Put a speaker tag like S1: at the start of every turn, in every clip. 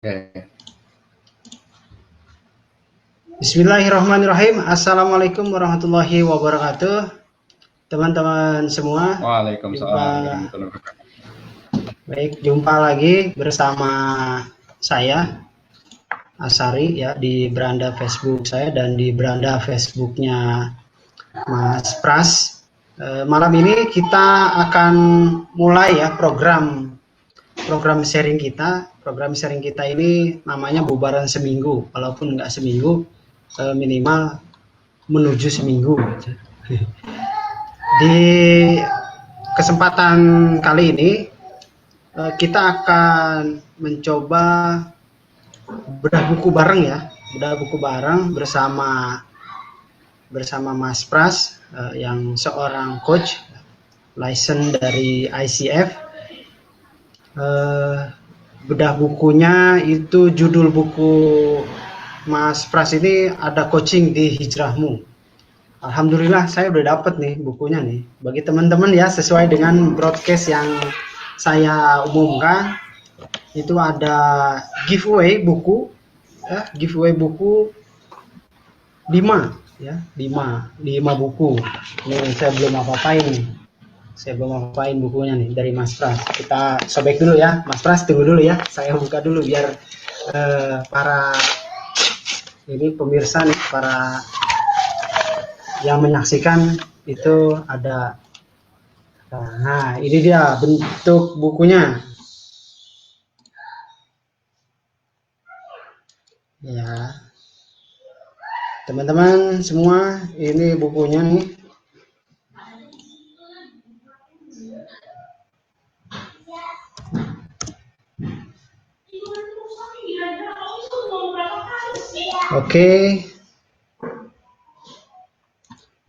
S1: Oke.
S2: Bismillahirrahmanirrahim. Assalamualaikum warahmatullahi wabarakatuh. Teman-teman semua,
S1: Waalaikumsalam
S2: jumpa
S1: warahmatullahi wabarakatuh.
S2: jumpa lagi bersama saya Asari ya di beranda Facebook saya dan di beranda Facebooknya Mas Pras. Malam ini kita akan mulai ya program sharing kita. Program sharing kita ini namanya bubaran seminggu. Walaupun nggak seminggu, minimal menuju seminggu. Gitu. Di kesempatan kali ini kita akan mencoba bedah buku bareng ya, bedah buku bareng bersama Mas Pras yang seorang coach license dari ICF. Bedah bukunya itu judul buku Mas Pras ini ada coaching di hijrahmu. Alhamdulillah saya udah dapet nih bukunya nih. Bagi teman-teman ya sesuai dengan broadcast yang saya umumkan itu ada giveaway buku ya, giveaway buku 5 ya, 5 buku. Ini saya belum apa-apain nih. Saya belum apa-apain bukunya nih dari Mas Pras. Kita sobek dulu ya. Mas Pras tunggu dulu ya. Saya buka dulu biar para ini pemirsa nih, para yang menyaksikan itu ada. Nah, ini dia bentuk bukunya. Ya, teman-teman semua, ini bukunya nih. Oke.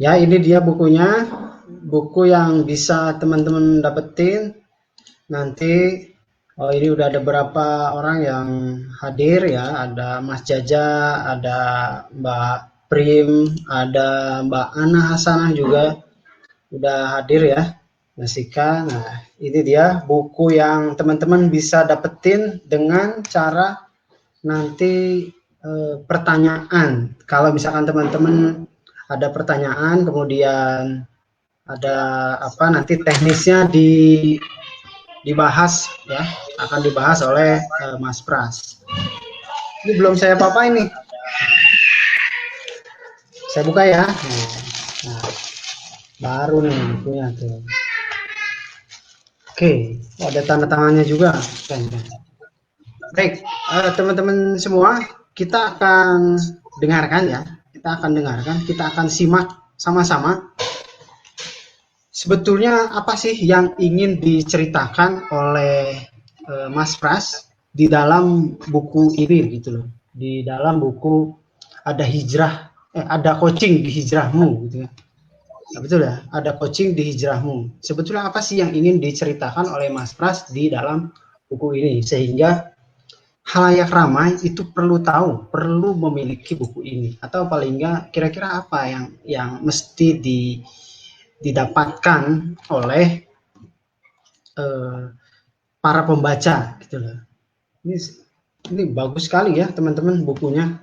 S2: Ya, ini dia bukunya. Buku yang bisa teman-teman dapetin nanti. Oh, ini udah ada beberapa orang yang hadir ya. Ada Mas Jaja, ada Mbak Prim, ada Mbak Ana Hasanah juga udah hadir ya. Nasika. Nah, ini dia buku yang teman-teman bisa dapetin dengan cara nanti pertanyaan. Kalau misalkan teman-teman ada pertanyaan, kemudian ada apa nanti teknisnya dibahas ya, akan dibahas oleh Mas Pras. Ini belum saya apa-apain nih. Saya buka ya. Nah, baru nih bukunya tuh. Oke, oh, ada tanda tangannya juga. Baik, teman-teman semua, kita akan dengarkan ya. Kita akan simak sama-sama. Sebetulnya apa sih yang ingin diceritakan oleh Mas Pras di dalam buku ini gitu loh. Di dalam buku ada ada coaching di hijrahmu gitu ya. Nah, betul ya, ada coaching di hijrahmu. Sebetulnya apa sih yang ingin diceritakan oleh Mas Pras di dalam buku ini sehingga halayak ramai itu perlu tahu, perlu memiliki buku ini atau paling enggak kira-kira apa yang mesti didapatkan oleh para pembaca gitu loh. Ini ini bagus sekali ya teman-teman bukunya.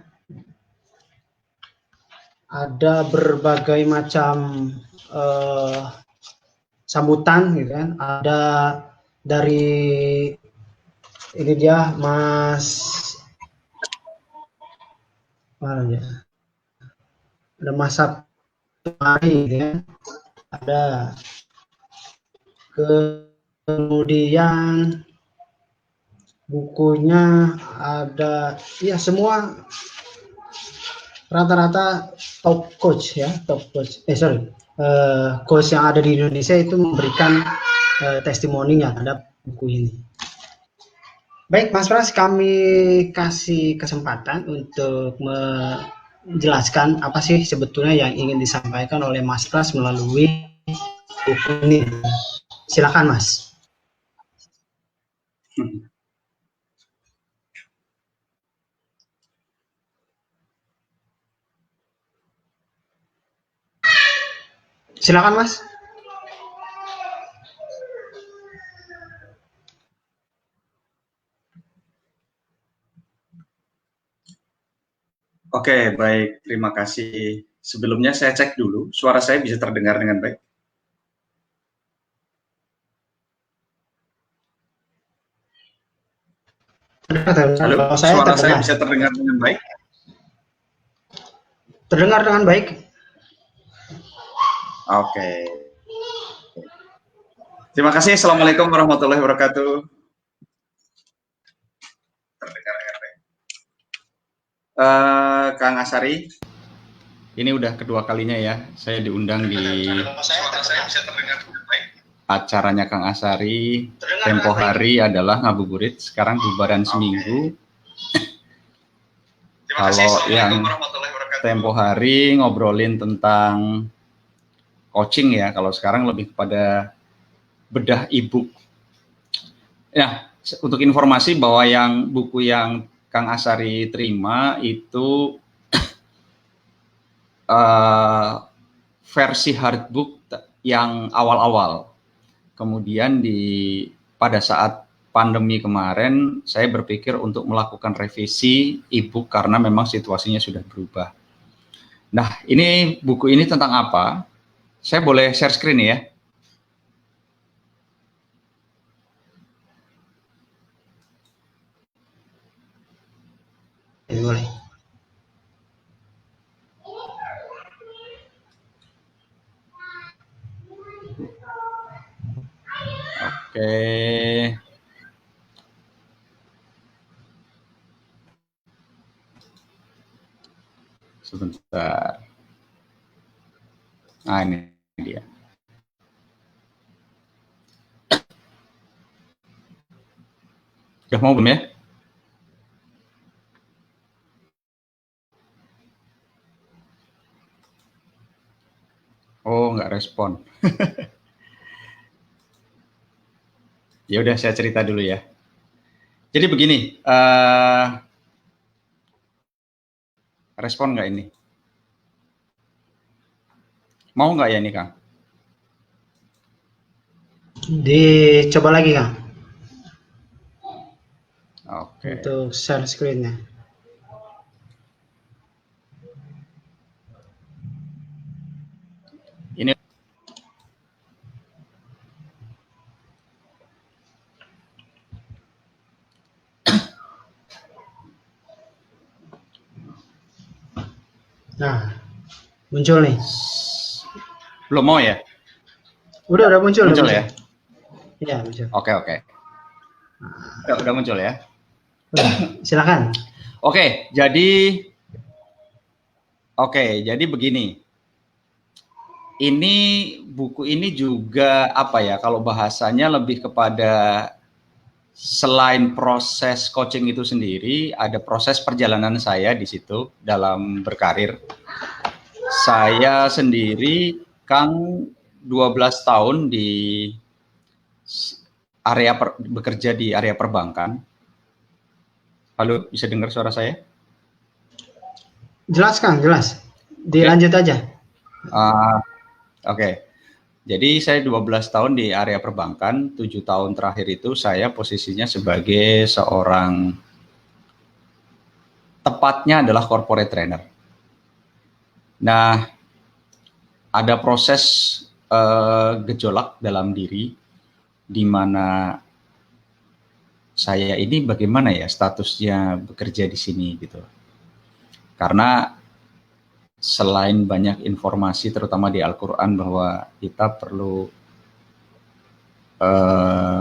S2: Ada berbagai macam sambutan gitu kan. Ada dari ini dia Mas ya. Ada masa gitu ya. Ada kemudian bukunya ada ya semua rata-rata top coach ya, coach yang ada di Indonesia itu memberikan testimoninya terhadap buku ini. Baik Mas Pras, kami kasih kesempatan untuk menjelaskan apa sih sebetulnya yang ingin disampaikan oleh Mas Pras melalui buku ini. Silakan Mas. Silakan Mas.
S1: Oke, baik. Terima kasih. Sebelumnya saya cek dulu, suara saya bisa terdengar dengan baik?
S2: Terdengar.
S1: Halo,
S2: Kalau saya
S1: suara saya
S2: terdengar.
S1: bisa terdengar dengan baik?
S2: Terdengar dengan baik.
S1: Oke. Terima kasih. Assalamualaikum warahmatullahi wabarakatuh. Terdengar dengan baik. Kang Asari, ini udah kedua kalinya ya, saya diundang di acaranya Kang Asari. Tempo hari adalah ngabuburit, sekarang bubaran seminggu. Kalau yang tempo hari ngobrolin tentang coaching ya, kalau sekarang lebih kepada bedah e-book. Ya, untuk informasi bahwa yang buku yang Kang Asari terima itu versi hardbook yang awal-awal. Kemudian pada saat pandemi kemarin, saya berpikir untuk melakukan revisi e-book karena memang situasinya sudah berubah. Nah, ini buku ini tentang apa? Saya boleh share screen ya?
S2: Boleh.
S1: Oke. Sebentar. Nah, ini dia. Udah mau belum ya? Oh, nggak respon. Ya udah, saya cerita dulu ya. Jadi begini, respon nggak ini? Mau nggak ya nih, Kang?
S2: Dicoba lagi, Kang,
S1: Oke.
S2: untuk share screen-nya.
S1: Ini
S2: Nah, muncul nih.
S1: belum mau ya?
S2: Udah muncul.
S1: Muncul ya?
S2: Iya, muncul.
S1: Oke. Udah muncul ya?
S2: Silakan.
S1: Oke, jadi begini. Ini buku ini juga apa ya? Kalau bahasanya lebih kepada selain proses coaching itu sendiri, ada proses perjalanan saya di situ dalam berkarir. Saya sendiri Kang 12 tahun di bekerja di area perbankan. Halo, bisa dengar suara saya?
S2: Jelas, Kang, jelas. Dilanjut aja.
S1: Oke. Jadi saya 12 tahun di area perbankan, 7 tahun terakhir itu saya posisinya sebagai seorang, tepatnya adalah corporate trainer. Nah, ada proses gejolak dalam diri, di mana saya ini bagaimana ya statusnya bekerja di sini gitu. Karena selain banyak informasi terutama di Al-Quran bahwa kita perlu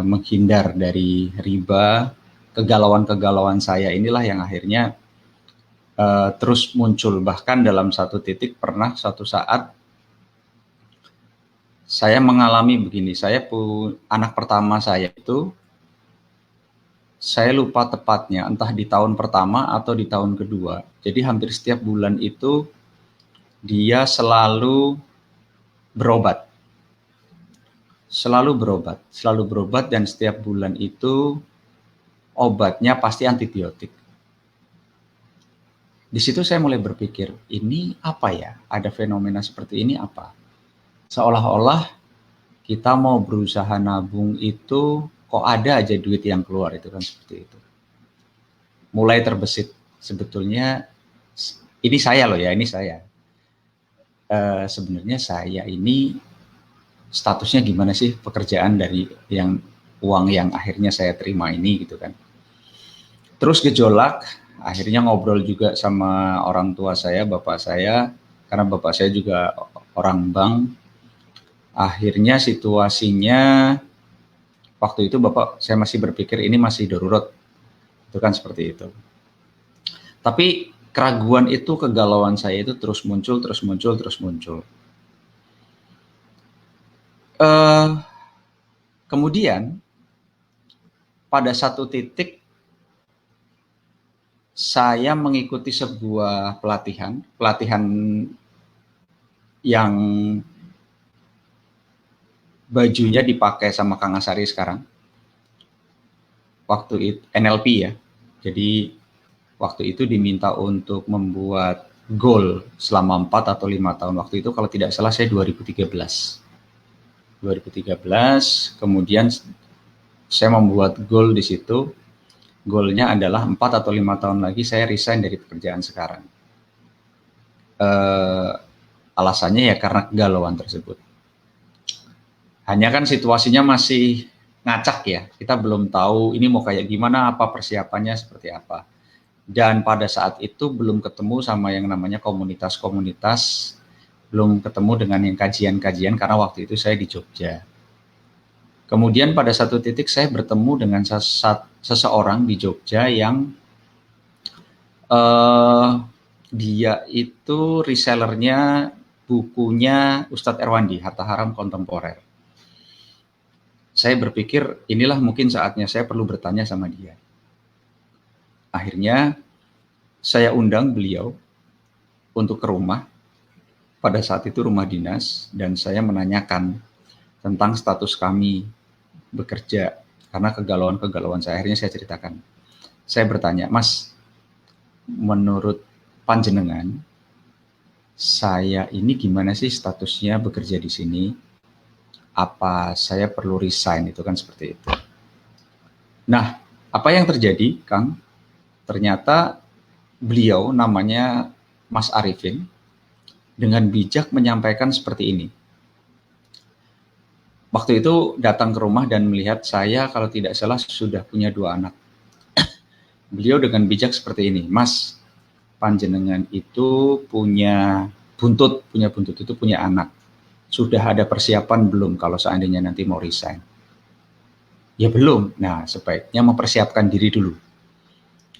S1: menghindar dari riba, kegalauan saya inilah yang akhirnya terus muncul. Bahkan dalam satu titik pernah suatu saat saya mengalami begini, anak pertama saya itu, saya lupa tepatnya, entah di tahun pertama atau di tahun kedua. Jadi hampir setiap bulan itu dia selalu berobat. Selalu berobat dan setiap bulan itu obatnya pasti antibiotik. Di situ saya mulai berpikir, ini apa ya? Ada fenomena seperti ini apa? Seolah-olah kita mau berusaha nabung itu kok ada aja duit yang keluar, itu kan seperti itu. Mulai terbesit sebetulnya Ini saya loh ya, ini saya. Sebenarnya saya ini statusnya gimana sih pekerjaan dari yang uang yang akhirnya saya terima ini gitu kan. Terus gejolak, akhirnya ngobrol juga sama orang tua saya, bapak saya, karena bapak saya juga orang bank. Akhirnya situasinya waktu itu bapak saya masih berpikir ini masih darurat, itu kan seperti itu. Tapi keraguan itu, kegalauan saya itu terus muncul, terus muncul, terus muncul. Kemudian pada satu titik saya mengikuti sebuah pelatihan yang bajunya dipakai sama Kang Asari sekarang. Waktu itu NLP ya. Jadi waktu itu diminta untuk membuat goal selama 4 atau 5 tahun. Waktu itu kalau tidak salah saya 2013. Kemudian saya membuat goal di situ. Goalnya adalah 4 atau 5 tahun lagi saya resign dari pekerjaan sekarang. Alasannya ya karena kegalauan tersebut. Hanya kan situasinya masih ngacak ya, kita belum tahu ini mau kayak gimana, apa persiapannya seperti apa. Dan pada saat itu belum ketemu sama yang namanya komunitas-komunitas, belum ketemu dengan yang kajian-kajian karena waktu itu saya di Jogja. Kemudian pada satu titik saya bertemu dengan seseorang di Jogja yang dia itu resellernya bukunya Ustadz Erwandi, Harta Haram Kontemporer. Saya berpikir inilah mungkin saatnya saya perlu bertanya sama dia. Akhirnya saya undang beliau untuk ke rumah, pada saat itu rumah dinas, dan saya menanyakan tentang status kami bekerja, karena kegalauan saya. Akhirnya saya ceritakan. Saya bertanya, Mas, menurut panjenengan, saya ini gimana sih statusnya bekerja di sini? Apa saya perlu resign, itu kan seperti itu. Nah, apa yang terjadi, Kang? Ternyata beliau namanya Mas Arifin dengan bijak menyampaikan seperti ini. Waktu itu datang ke rumah dan melihat saya kalau tidak salah sudah punya 2 anak. Beliau dengan bijak seperti ini, Mas, panjenengan itu punya buntut itu punya anak. Sudah ada persiapan belum kalau seandainya nanti mau resign? Ya belum. Nah, sebaiknya mempersiapkan diri dulu.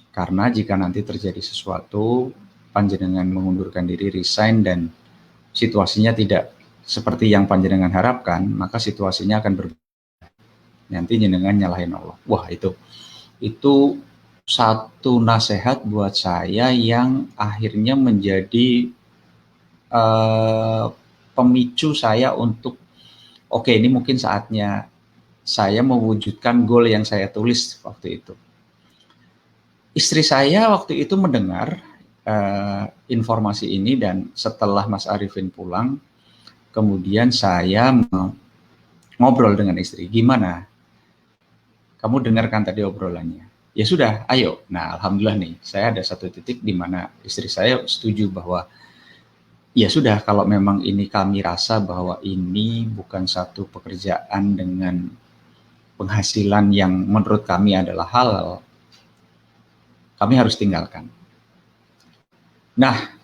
S1: Karena jika nanti terjadi sesuatu, panjenengan mengundurkan diri, resign, dan situasinya tidak seperti yang panjenengan harapkan, maka situasinya akan berbeda. Nanti jenengan nyalahin Allah. Wah, itu satu nasihat buat saya yang akhirnya menjadi pemicu saya untuk oke, ini mungkin saatnya saya mewujudkan goal yang saya tulis waktu itu. Istri saya waktu itu mendengar informasi ini, dan setelah Mas Arifin pulang, kemudian saya ngobrol dengan istri, gimana? Kamu dengarkan tadi obrolannya? Ya sudah, ayo. Nah, alhamdulillah nih, saya ada satu titik di mana istri saya setuju bahwa ya sudah, kalau memang ini kami rasa bahwa ini bukan satu pekerjaan dengan penghasilan yang menurut kami adalah halal, kami harus tinggalkan. Nah,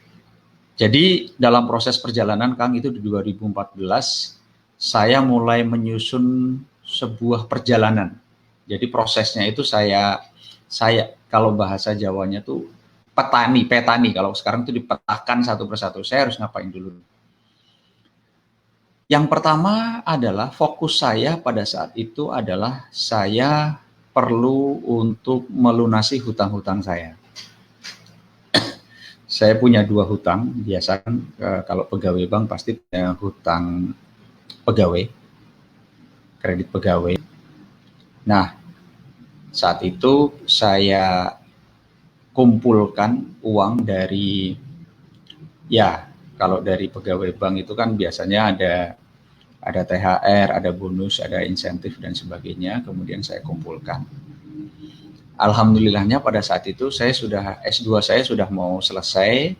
S1: jadi dalam proses perjalanan, Kang, itu di 2014, saya mulai menyusun sebuah perjalanan. Jadi prosesnya itu saya kalau bahasa Jawanya tuh petani, kalau sekarang itu dipetakan satu persatu, saya harus ngapain dulu. Yang pertama adalah fokus saya pada saat itu adalah saya perlu untuk melunasi hutang-hutang saya. Saya punya 2 hutang, biasa kan kalau pegawai bank pasti punya hutang pegawai, kredit pegawai. Nah, saat itu saya kumpulkan uang dari, ya kalau dari pegawai bank itu kan biasanya ada THR, ada bonus, ada insentif dan sebagainya, kemudian saya kumpulkan. Alhamdulillahnya pada saat itu saya sudah S2 saya sudah mau selesai,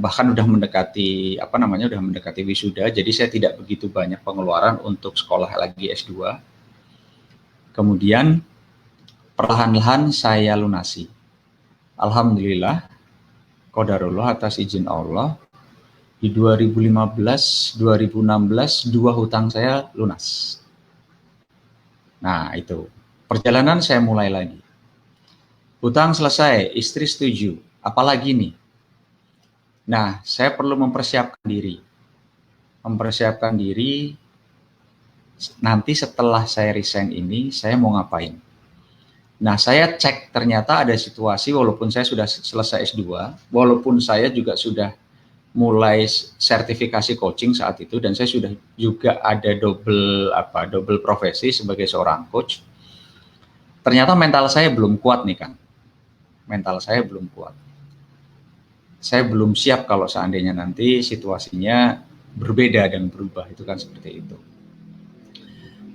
S1: bahkan udah mendekati udah mendekati wisuda, jadi saya tidak begitu banyak pengeluaran untuk sekolah lagi S2. Kemudian perlahan-lahan saya lunasi. Alhamdulillah, qadarullah atas izin Allah, di 2015, 2016 dua hutang saya lunas. Nah, itu. Perjalanan saya mulai lagi. Hutang selesai, istri setuju. Apalagi nih? Nah, saya perlu mempersiapkan diri. Mempersiapkan diri, nanti setelah saya resign ini, saya mau ngapain? Nah, saya cek ternyata ada situasi, walaupun saya sudah selesai S2, walaupun saya juga sudah mulai sertifikasi coaching saat itu, dan saya sudah juga ada double profesi sebagai seorang coach, ternyata mental saya belum kuat nih, Kang. Mental saya belum kuat. Saya belum siap kalau seandainya nanti situasinya berbeda dan berubah, itu kan seperti itu.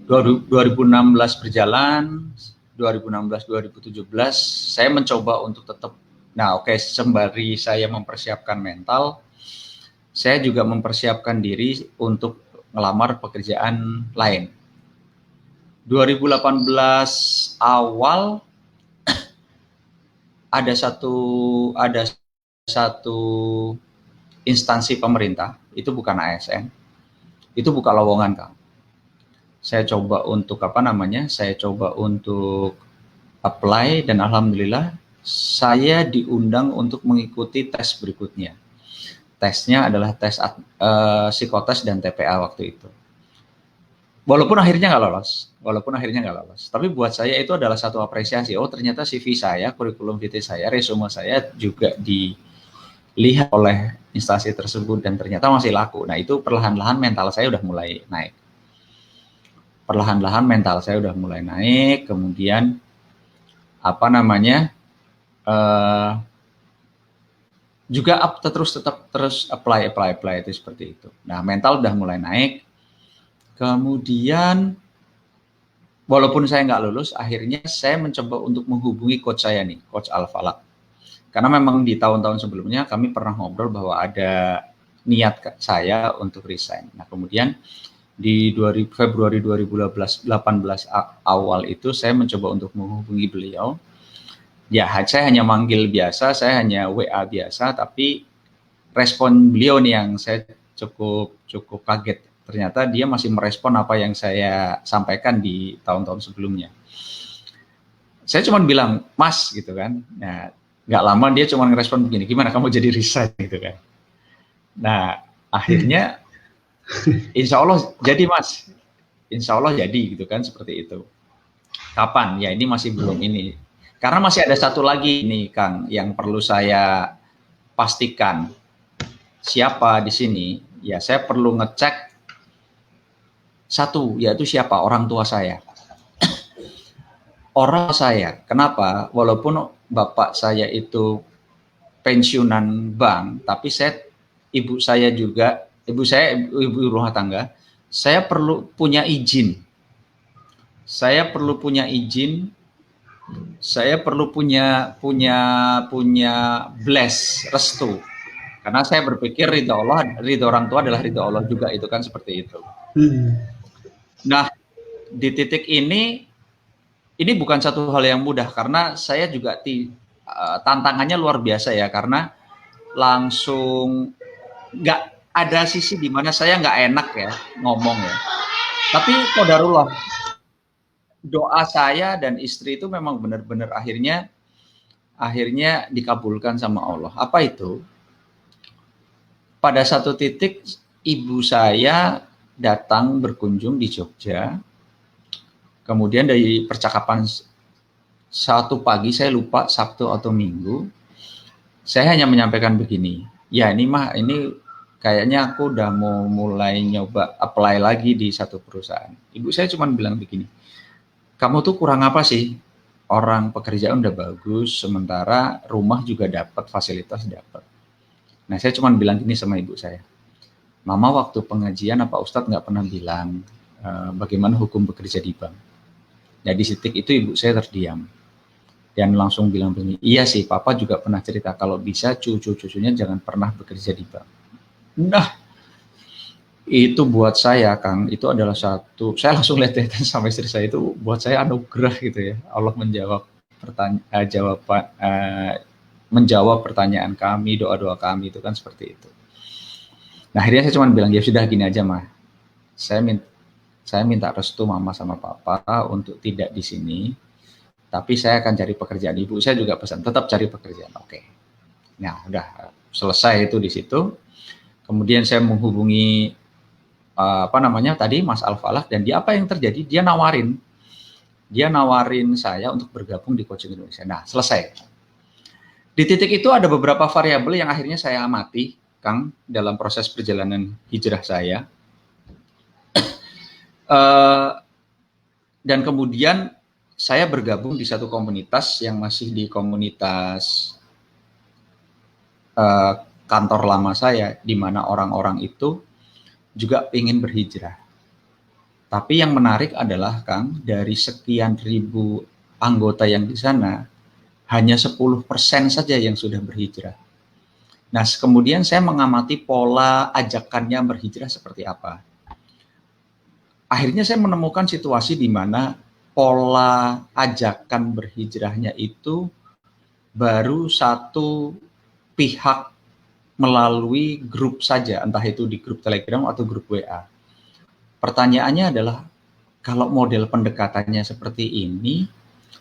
S1: 2016 berjalan, 2016-2017 saya mencoba untuk tetap, sembari saya mempersiapkan mental, saya juga mempersiapkan diri untuk ngelamar pekerjaan lain. 2018 awal ada satu instansi pemerintah, itu bukan ASN, itu buka lowongan, Kang. Saya coba untuk saya coba untuk apply, dan alhamdulillah saya diundang untuk mengikuti tes berikutnya. Tesnya adalah tes psikotes dan TPA waktu itu. Walaupun akhirnya nggak lolos, tapi buat saya itu adalah satu apresiasi. Oh, ternyata CV saya, kurikulum vitae saya, resume saya juga dilihat oleh instansi tersebut dan ternyata masih laku. Nah, itu perlahan-lahan mental saya udah mulai naik. Kemudian juga terus apply itu seperti itu. Nah, mental udah mulai naik. Kemudian walaupun saya nggak lulus, akhirnya saya mencoba untuk menghubungi coach saya nih, Coach Al-Falak. Karena memang di tahun-tahun sebelumnya kami pernah ngobrol bahwa ada niat saya untuk resign. Nah, kemudian di Februari 2018 awal itu saya mencoba untuk menghubungi beliau. Ya, saya hanya manggil biasa, saya hanya WA biasa, tapi respon beliau nih yang saya cukup kaget. Ternyata dia masih merespon apa yang saya sampaikan di tahun-tahun sebelumnya. Saya cuma bilang, Mas, gitu kan. Nah, nggak lama dia cuma ngerespon begini, gimana kamu jadi resign, gitu kan. Nah, akhirnya insya Allah jadi, Mas. Insya Allah jadi, gitu kan, seperti itu. Kapan? Ya, ini masih belum ini. Karena masih ada satu lagi nih, Kang, yang perlu saya pastikan. Siapa di sini? Ya, saya perlu ngecek satu, yaitu siapa? Orang tua saya. Orang saya. Kenapa? Walaupun bapak saya itu pensiunan bank, tapi ibu rumah tangga, saya perlu punya izin. Saya perlu punya bless, restu. Karena saya berpikir ridho orang tua adalah ridho Allah juga, itu kan seperti itu. Nah, di titik ini bukan satu hal yang mudah, karena saya juga tantangannya luar biasa ya, karena langsung nggak ada sisi di mana saya nggak enak ya ngomong ya. Tapi qadarullah, doa saya dan istri itu memang benar-benar akhirnya dikabulkan sama Allah. Apa itu? Pada satu titik ibu saya datang berkunjung di Jogja. Kemudian dari percakapan satu pagi, saya lupa Sabtu atau Minggu, saya hanya menyampaikan begini, ya ini kayaknya aku udah mau mulai nyoba apply lagi di satu perusahaan. Ibu saya cuma bilang begini, kamu tuh kurang apa sih? Orang pekerjaan udah bagus, sementara rumah juga dapat, fasilitas dapat. Nah, saya cuma bilang gini sama ibu saya, Mama waktu pengajian apa Ustadz nggak pernah bilang bagaimana hukum bekerja di bank. Nah, di titik itu ibu saya terdiam. dan langsung bilang begini, iya sih papa juga pernah cerita kalau bisa cucu-cucunya jangan pernah bekerja di bank. Nah, itu buat saya Kang, itu adalah satu, saya langsung lihat-lihatan sama istri saya, itu buat saya anugerah gitu ya. Allah menjawab menjawab pertanyaan kami, doa-doa kami, itu kan seperti itu. Nah, akhirnya saya cuma bilang, ya sudah gini aja mah, saya minta restu mama sama papa untuk tidak di sini, tapi saya akan cari pekerjaan. Ibu saya juga pesan tetap cari pekerjaan. Oke. Nah, udah selesai itu di situ. Kemudian saya menghubungi tadi Mas Al-Falah, dan dia apa yang terjadi? Dia nawarin saya untuk bergabung di Coaching Indonesia. Nah, selesai. Di titik itu ada beberapa variabel yang akhirnya saya amati, Kang, dalam proses perjalanan hijrah saya. Dan kemudian saya bergabung di satu komunitas yang masih di komunitas kantor lama saya, di mana orang-orang itu juga ingin berhijrah. Tapi yang menarik adalah, Kang, dari sekian ribu anggota yang di sana, hanya 10% saja yang sudah berhijrah. Nah, kemudian saya mengamati pola ajakannya berhijrah seperti apa. Akhirnya saya menemukan situasi di mana pola ajakan berhijrahnya itu baru satu pihak melalui grup saja, entah itu di grup Telegram atau grup WA. Pertanyaannya adalah, kalau model pendekatannya seperti ini,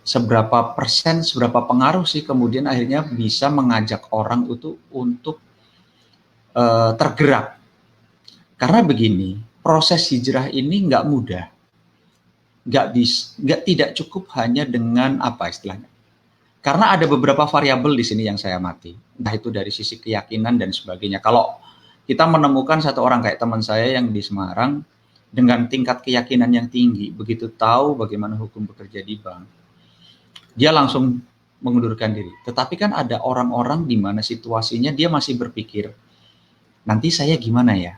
S1: seberapa persen, seberapa pengaruh sih kemudian akhirnya bisa mengajak orang itu untuk tergerak? Karena begini, proses hijrah ini nggak mudah, tidak cukup hanya dengan apa istilahnya. Karena ada beberapa variabel di sini yang saya amati, entah itu dari sisi keyakinan dan sebagainya. Kalau kita menemukan satu orang kayak teman saya yang di Semarang dengan tingkat keyakinan yang tinggi, begitu tahu bagaimana hukum bekerja di bank, dia langsung mengundurkan diri. Tetapi kan ada orang-orang di mana situasinya dia masih berpikir, nanti saya gimana ya?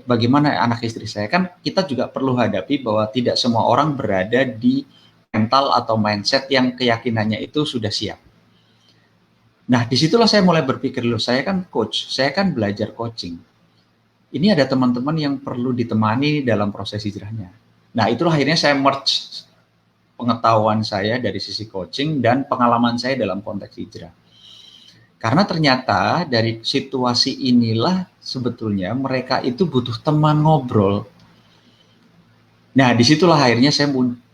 S1: Bagaimana anak istri saya? Kan kita juga perlu hadapi bahwa tidak semua orang berada di mental atau mindset yang keyakinannya itu sudah siap. Nah, disitulah saya mulai berpikir, loh, saya kan coach, saya kan belajar coaching. Ini ada teman-teman yang perlu ditemani dalam proses hijrahnya. Nah, itulah akhirnya saya merge pengetahuan saya dari sisi coaching dan pengalaman saya dalam konteks hijrah. Karena ternyata dari situasi inilah sebetulnya mereka itu butuh teman ngobrol. Nah, disitulah akhirnya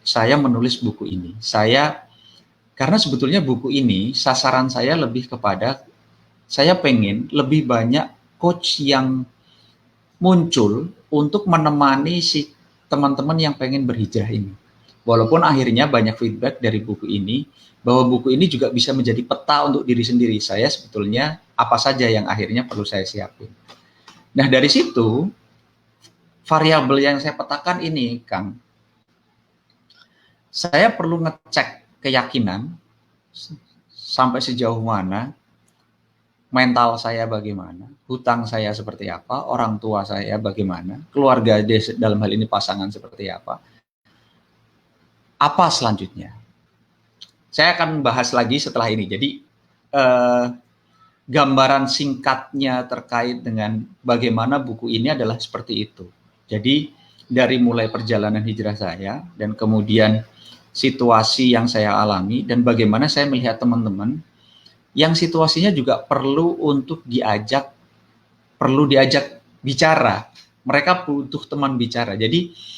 S1: saya menulis buku ini. Karena sebetulnya buku ini sasaran saya lebih kepada, saya pengen lebih banyak coach yang muncul untuk menemani si teman-teman yang pengen berhijrah ini. Walaupun akhirnya banyak feedback dari buku ini, bahwa buku ini juga bisa menjadi peta untuk diri sendiri. Saya sebetulnya apa saja yang akhirnya perlu saya siapin. Nah, dari situ, variabel yang saya petakan ini, Kang, saya perlu ngecek keyakinan, sampai sejauh mana, mental saya bagaimana, hutang saya seperti apa, orang tua saya bagaimana, keluarga dalam hal ini pasangan seperti apa selanjutnya. Saya akan bahas lagi setelah ini. Jadi gambaran singkatnya terkait dengan bagaimana buku ini adalah seperti itu. Jadi dari mulai perjalanan hijrah saya dan kemudian situasi yang saya alami dan bagaimana saya melihat teman-teman yang situasinya juga perlu diajak bicara. Mereka butuh teman bicara. Jadi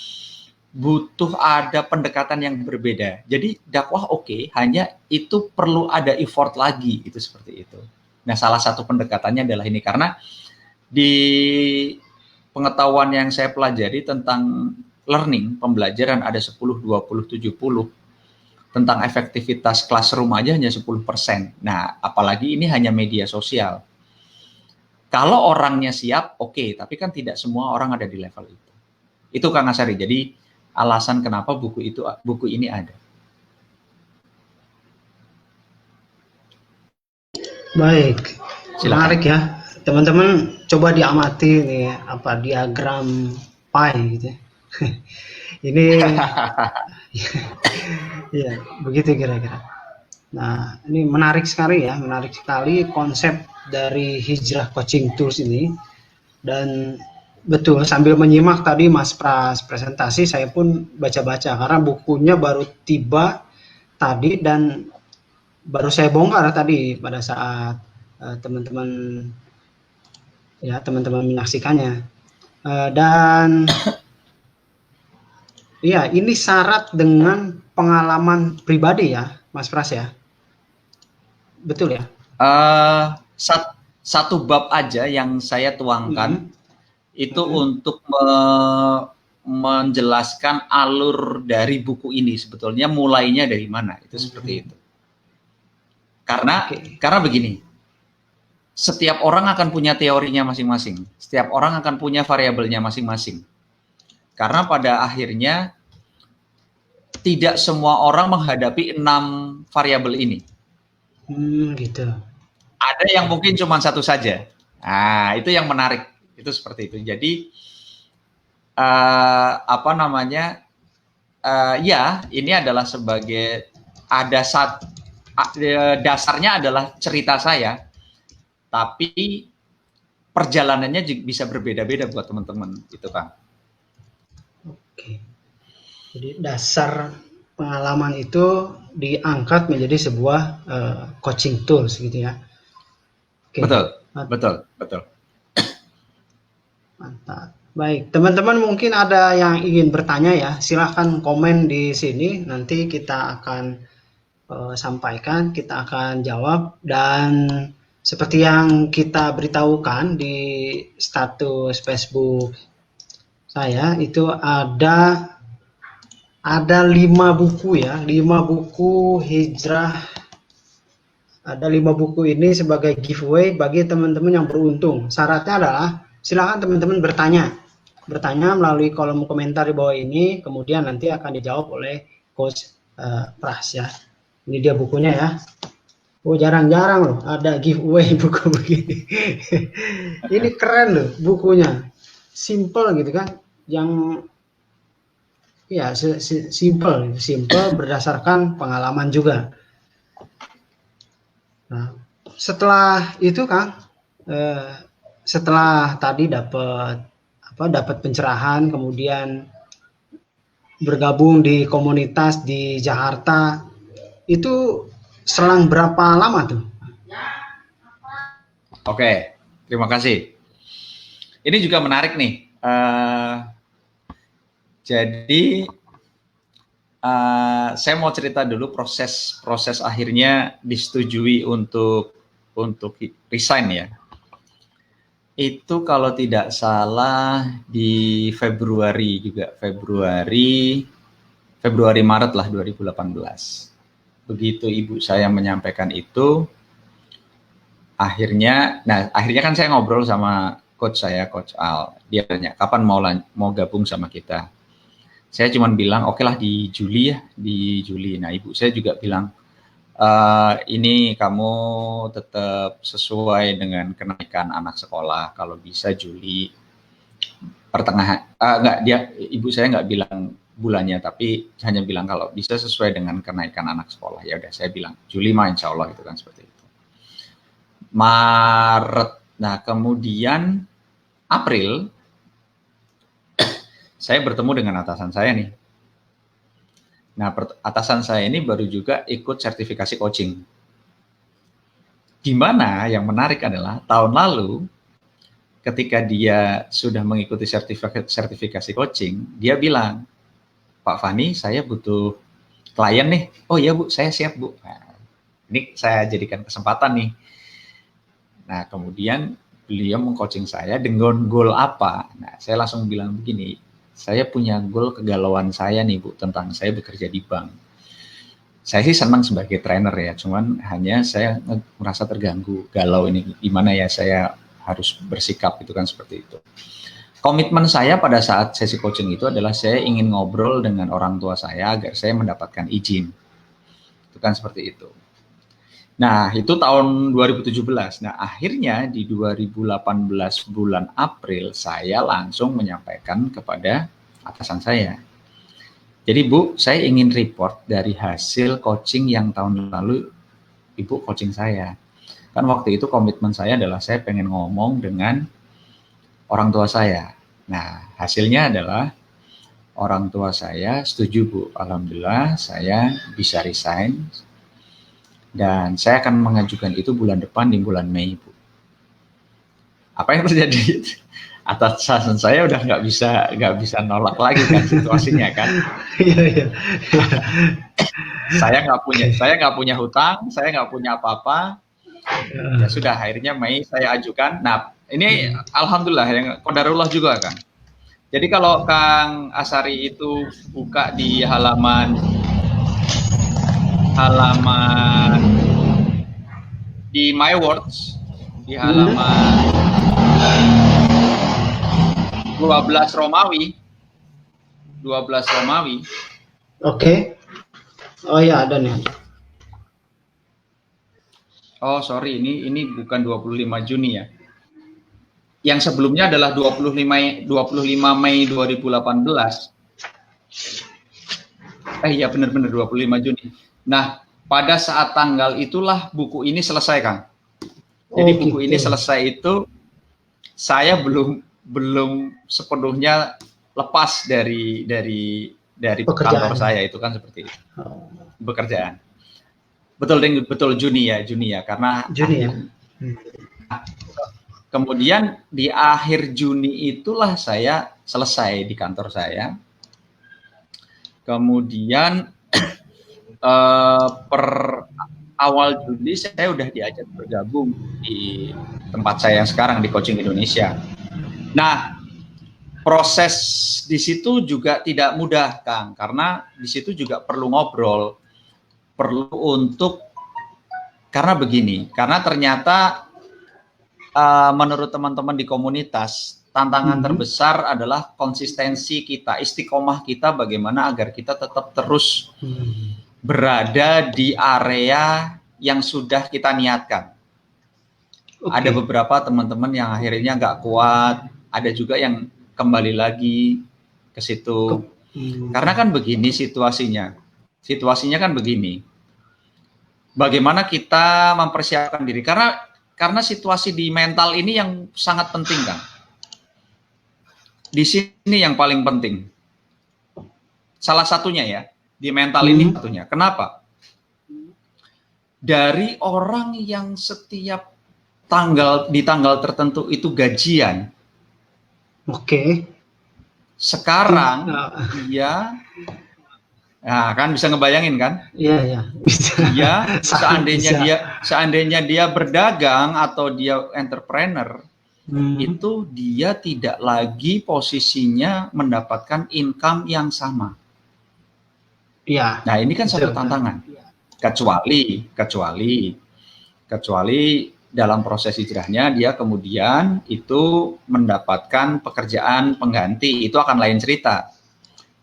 S1: butuh ada pendekatan yang berbeda. Jadi dakwah oke, hanya itu perlu ada effort lagi, itu seperti itu. Nah, salah satu pendekatannya adalah ini, karena di pengetahuan yang saya pelajari tentang learning, pembelajaran ada 10, 20, 70. Tentang efektivitas classroom aja hanya 10%. Nah, apalagi ini hanya media sosial. Kalau orangnya siap, oke, tapi kan tidak semua orang ada di level itu. Itu Kang Asari. Jadi alasan kenapa buku ini ada.
S2: Baik,
S1: Silakan.
S2: menarik ya. Teman-teman coba diamati nih diagram pie gitu ya. Ini ya begitu kira-kira. Nah, ini menarik sekali ya, menarik sekali konsep dari Hijrah Coaching Tools ini. Dan betul, sambil menyimak tadi Mas Pras presentasi, saya pun baca-baca karena bukunya baru tiba tadi dan baru saya bongkar tadi pada saat teman-teman teman-teman menyaksikannya. Dan ya, ini syarat dengan pengalaman pribadi ya, Mas Pras ya. Betul ya?
S1: Satu bab aja yang saya tuangkan itu untuk menjelaskan alur dari buku ini sebetulnya mulainya dari mana, itu seperti itu. Karena begini, setiap orang akan punya teorinya masing-masing, setiap orang akan punya variabelnya masing-masing. Karena pada akhirnya tidak semua orang menghadapi 6 variabel ini.
S2: Gitu.
S1: Ada yang mungkin cuma satu saja. Nah, itu yang menarik. Itu seperti itu. Jadi ya, ini adalah sebagai dasarnya adalah cerita saya, tapi perjalanannya bisa berbeda-beda buat teman-teman, itu Kang.
S2: Oke. Jadi dasar pengalaman itu diangkat menjadi sebuah coaching tools gitu ya.
S1: Oke. Betul.
S2: Mantap. Baik, teman-teman mungkin ada yang ingin bertanya ya, silahkan komen di sini, nanti kita akan sampaikan, kita akan jawab. Dan seperti yang kita beritahukan di status Facebook saya, itu ada 5 buku ya, 5 buku hijrah. Ada 5 buku ini sebagai giveaway bagi teman-teman yang beruntung. Syaratnya adalah silakan teman-teman bertanya melalui kolom komentar di bawah ini, kemudian nanti akan dijawab oleh Coach Pras ya. Ini dia bukunya ya. Oh, jarang-jarang loh ada giveaway buku begini. Ini keren loh bukunya. Simple gitu kan. Yang ya simple berdasarkan pengalaman juga. Nah, setelah itu Kang, setelah tadi dapat pencerahan, kemudian bergabung di komunitas di Jakarta, itu selang berapa lama tuh?
S1: Oke, terima kasih. Ini juga menarik nih. Jadi saya mau cerita dulu proses akhirnya disetujui untuk resign ya. Itu kalau tidak salah di Februari Maret lah 2018. Begitu ibu saya menyampaikan itu, akhirnya kan saya ngobrol sama coach saya, Coach Al. Dia tanya kapan mau gabung sama kita. Saya cuma bilang oke lah di Juli. Nah, ibu saya juga bilang ini kamu tetap sesuai dengan kenaikan anak sekolah, kalau bisa Juli pertengahan. Ibu saya nggak bilang bulannya, tapi hanya bilang kalau bisa sesuai dengan kenaikan anak sekolah. Ya udah, saya bilang Juli mah insya Allah, gitu kan, seperti itu. Maret, nah kemudian April saya bertemu dengan atasan saya nih. Nah, atasan saya ini baru juga ikut sertifikasi coaching. Di mana yang menarik adalah tahun lalu ketika dia sudah mengikuti sertifikasi coaching, dia bilang, Pak Fani, saya butuh klien nih. Oh iya Bu, saya siap Bu. Nah, ini saya jadikan kesempatan nih. Nah, kemudian beliau mengcoaching saya dengan goal apa? Nah, saya langsung bilang begini, saya punya goal kegalauan saya nih Bu, tentang saya bekerja di bank. Saya sih senang sebagai trainer ya, cuman hanya saya merasa terganggu, galau ini, gimana ya saya harus bersikap, gitu kan, seperti itu. Komitmen saya pada saat sesi coaching itu adalah saya ingin ngobrol dengan orang tua saya agar saya mendapatkan izin. Itu kan seperti itu. Nah, itu tahun 2017. Nah, akhirnya di 2018 bulan April saya langsung menyampaikan kepada atasan saya. Jadi Bu, saya ingin report dari hasil coaching yang tahun lalu Ibu coaching saya. Kan waktu itu komitmen saya adalah saya pengen ngomong dengan orang tua saya. Nah, hasilnya adalah orang tua saya setuju Bu. Alhamdulillah saya bisa resign. Dan saya akan mengajukan itu bulan depan di bulan Mei Bu. Apa yang terjadi? Atasan saya udah nggak bisa nolak lagi kan situasinya kan. Saya nggak punya hutang, saya nggak punya apa-apa. Ya sudah, akhirnya Mei saya ajukan. Nah ini alhamdulillah yang qadarullah juga kan. Jadi kalau Kang Asari itu buka di halaman di My Words, di halaman 12 Romawi.
S2: Oke. Oh ya, ada nih.
S1: Oh sorry, ini bukan 25 Juni ya. Yang sebelumnya adalah 25 Mei 2018. Iya benar-benar 25 Juni. Nah, pada saat tanggal itulah buku ini selesai, Kang. Jadi buku ini selesai itu saya belum sepenuhnya lepas dari kantor saya, itu kan seperti itu. Pekerjaan. Betul Juni ya, karena
S2: Juni ya.
S1: Kemudian di akhir Juni itulah saya selesai di kantor saya. Kemudian per awal Juli saya udah diajak bergabung di tempat saya yang sekarang di Coaching Indonesia. Nah, proses di situ juga tidak mudah, Kang, karena di situ juga perlu ngobrol, karena begini, karena ternyata menurut teman-teman di komunitas, tantangan terbesar adalah konsistensi kita, istiqomah kita, bagaimana agar kita tetap terus berada di area yang sudah kita niatkan. Ada beberapa teman-teman yang akhirnya nggak kuat, ada juga yang kembali lagi ke situ. Karena kan begini situasinya kan begini. Bagaimana kita mempersiapkan diri? Karena situasi di mental ini yang sangat penting, kan? Di sini yang paling penting. Salah satunya ya, di mental ini satunya. Kenapa? Dari orang yang setiap di tanggal tertentu itu gajian. Sekarang dia, nah kan bisa ngebayangin kan?
S2: Iya.
S1: Dia seandainya dia berdagang atau dia entrepreneur, itu dia tidak lagi posisinya mendapatkan income yang sama.
S2: Iya.
S1: Nah ini kan satu tantangan. Kecuali dalam proses hijrahnya dia kemudian itu mendapatkan pekerjaan pengganti, itu akan lain cerita.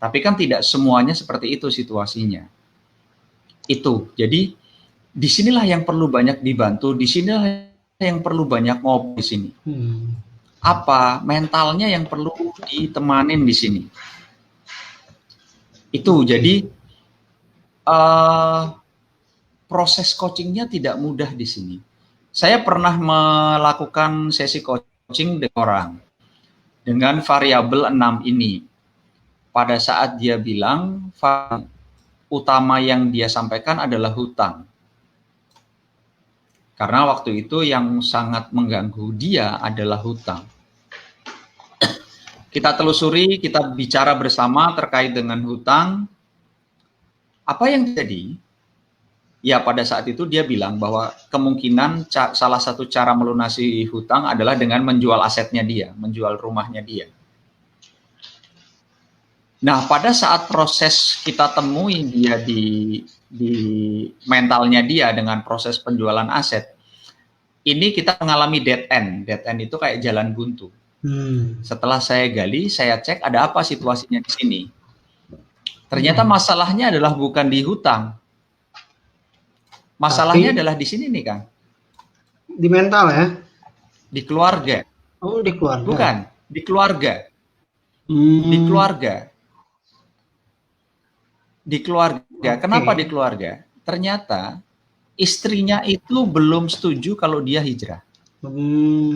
S1: Tapi kan tidak semuanya seperti itu situasinya. Jadi disinilah yang perlu banyak dibantu, disinilah yang perlu banyak ngobrol di sini. Apa mentalnya yang perlu ditemanin di sini? Jadi proses coachingnya tidak mudah di sini. Saya pernah melakukan sesi coaching dengan orang dengan variabel 6 ini. Pada saat dia bilang utama yang dia sampaikan adalah hutang. Karena waktu itu yang sangat mengganggu dia adalah hutang. Kita telusuri, kita bicara bersama terkait dengan hutang. Apa yang terjadi? Ya pada saat itu dia bilang bahwa kemungkinan salah satu cara melunasi hutang adalah dengan menjual asetnya dia, menjual rumahnya dia. Nah, pada saat proses kita temui dia di mentalnya dia dengan proses penjualan aset, ini kita mengalami dead end. Dead end itu kayak jalan buntu. Setelah saya gali, saya cek ada apa situasinya di sini. Ternyata masalahnya adalah bukan di hutang. Masalahnya adalah di sini nih, Kang.
S2: Di mental ya?
S1: Di keluarga.
S2: Oh, di keluarga.
S1: Bukan, di keluarga. Di keluarga. di keluarga. Kenapa di keluarga? Ternyata istrinya itu belum setuju kalau dia hijrah.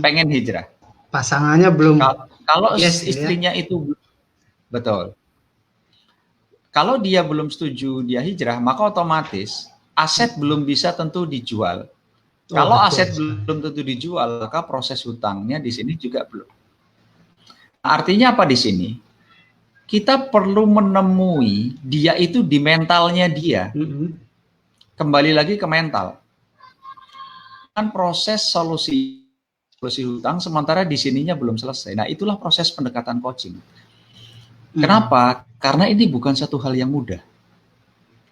S1: Pengen hijrah.
S2: Pasangannya belum.
S1: Kalau istrinya itu betul. Kalau dia belum setuju dia hijrah, maka otomatis aset belum bisa tentu dijual. Kalau aset belum tentu dijual, maka proses hutangnya di sini juga belum. Artinya apa di sini? Kita perlu menemui dia itu di mentalnya dia. Kembali lagi ke mental. Kan proses solusi hutang sementara di sininya belum selesai. Nah, itulah proses pendekatan coaching. Kenapa? Karena ini bukan satu hal yang mudah.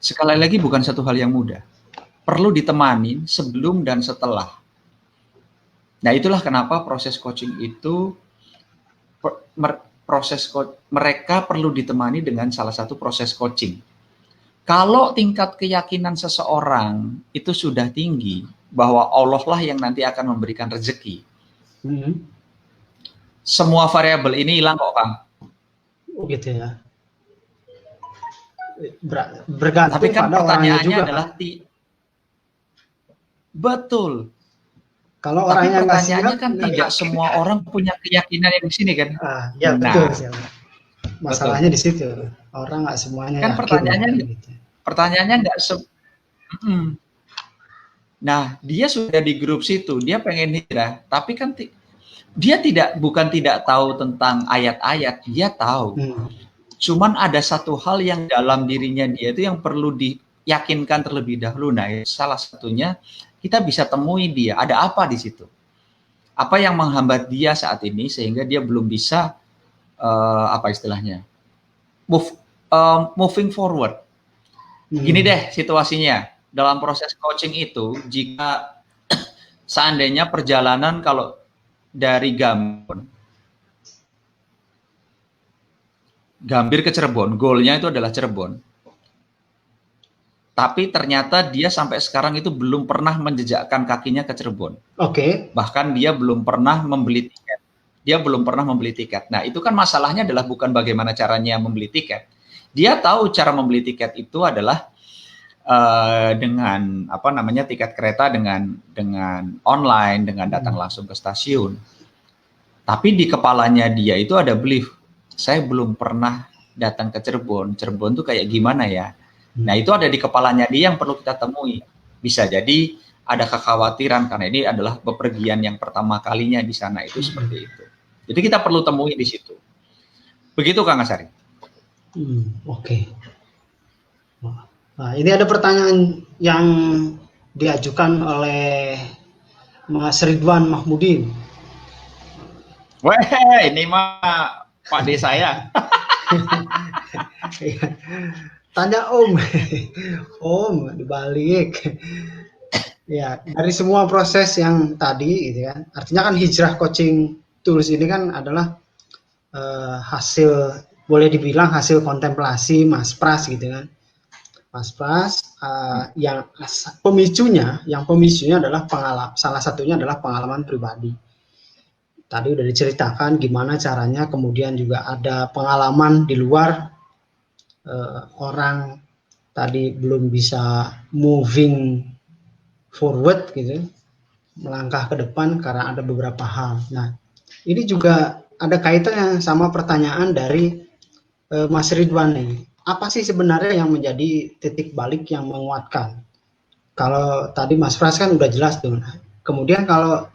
S1: Sekali lagi bukan satu hal yang mudah. Perlu ditemani sebelum dan setelah. Nah, itulah kenapa proses coaching itu mereka perlu ditemani dengan salah satu proses coaching. Kalau tingkat keyakinan seseorang itu sudah tinggi bahwa Allah lah yang nanti akan memberikan rezeki. Semua variabel ini hilang kok, Kang.
S2: Oh gitu ya. Bergantung.
S1: Tapi kan
S2: pada
S1: pertanyaannya
S2: juga,
S1: adalah betul.
S2: Kalau
S1: tapi
S2: orangnya
S1: pertanyaannya kan tidak semua orang punya keyakinan yang di sini kan?
S2: Ya betul. Masalahnya di situ. Orang nggak semuanya
S1: kan
S2: yakin.
S1: Pertanyaannya nggak Nah, dia sudah di grup situ, dia pengen hijrah, tapi kan dia bukan tidak tahu tentang ayat-ayat, dia tahu. Cuman ada satu hal yang dalam dirinya dia itu yang perlu diyakinkan terlebih dahulu. Nah, salah satunya kita bisa temui dia, ada apa di situ? Apa yang menghambat dia saat ini sehingga dia belum bisa apa istilahnya? Moving forward. Gini deh situasinya. Dalam proses coaching itu, jika seandainya perjalanan kalau dari Gambir ke Cirebon, goalnya itu adalah Cirebon. Tapi ternyata dia sampai sekarang itu belum pernah menjejakkan kakinya ke Cirebon. Bahkan dia belum pernah membeli tiket. Nah, itu kan masalahnya adalah bukan bagaimana caranya membeli tiket. Dia tahu cara membeli tiket itu adalah dengan tiket kereta dengan online, dengan datang langsung ke stasiun. Tapi di kepalanya dia itu ada belief, saya belum pernah datang ke Cirebon tuh kayak gimana ya. Nah, itu ada di kepalanya dia yang perlu kita temui. Bisa jadi ada kekhawatiran karena ini adalah bepergian yang pertama kalinya di sana itu seperti itu. Jadi kita perlu temui di situ. Begitu Kang Asari.
S2: Oke. Nah, ini ada pertanyaan yang diajukan oleh Mas Ridwan Mahmudin.
S1: Weh, ini mah Pak D saya.
S2: Tanya Om. Om, dibalik. Ya, dari semua proses yang tadi gitu kan. Artinya kan hijrah coaching tools ini kan adalah hasil, boleh dibilang hasil kontemplasi Mas Pras gitu kan. Mas Pras yang pemicunya adalah salah satunya adalah pengalaman pribadi. Tadi udah diceritakan gimana caranya, kemudian juga ada pengalaman di luar, orang tadi belum bisa moving forward gitu, melangkah ke depan karena ada beberapa hal. Nah, ini juga ada kaitannya sama pertanyaan dari Mas Ridwan nih. Apa sih sebenarnya yang menjadi titik balik yang menguatkan? Kalau tadi Mas Pras kan udah jelas tuh. Kemudian kalau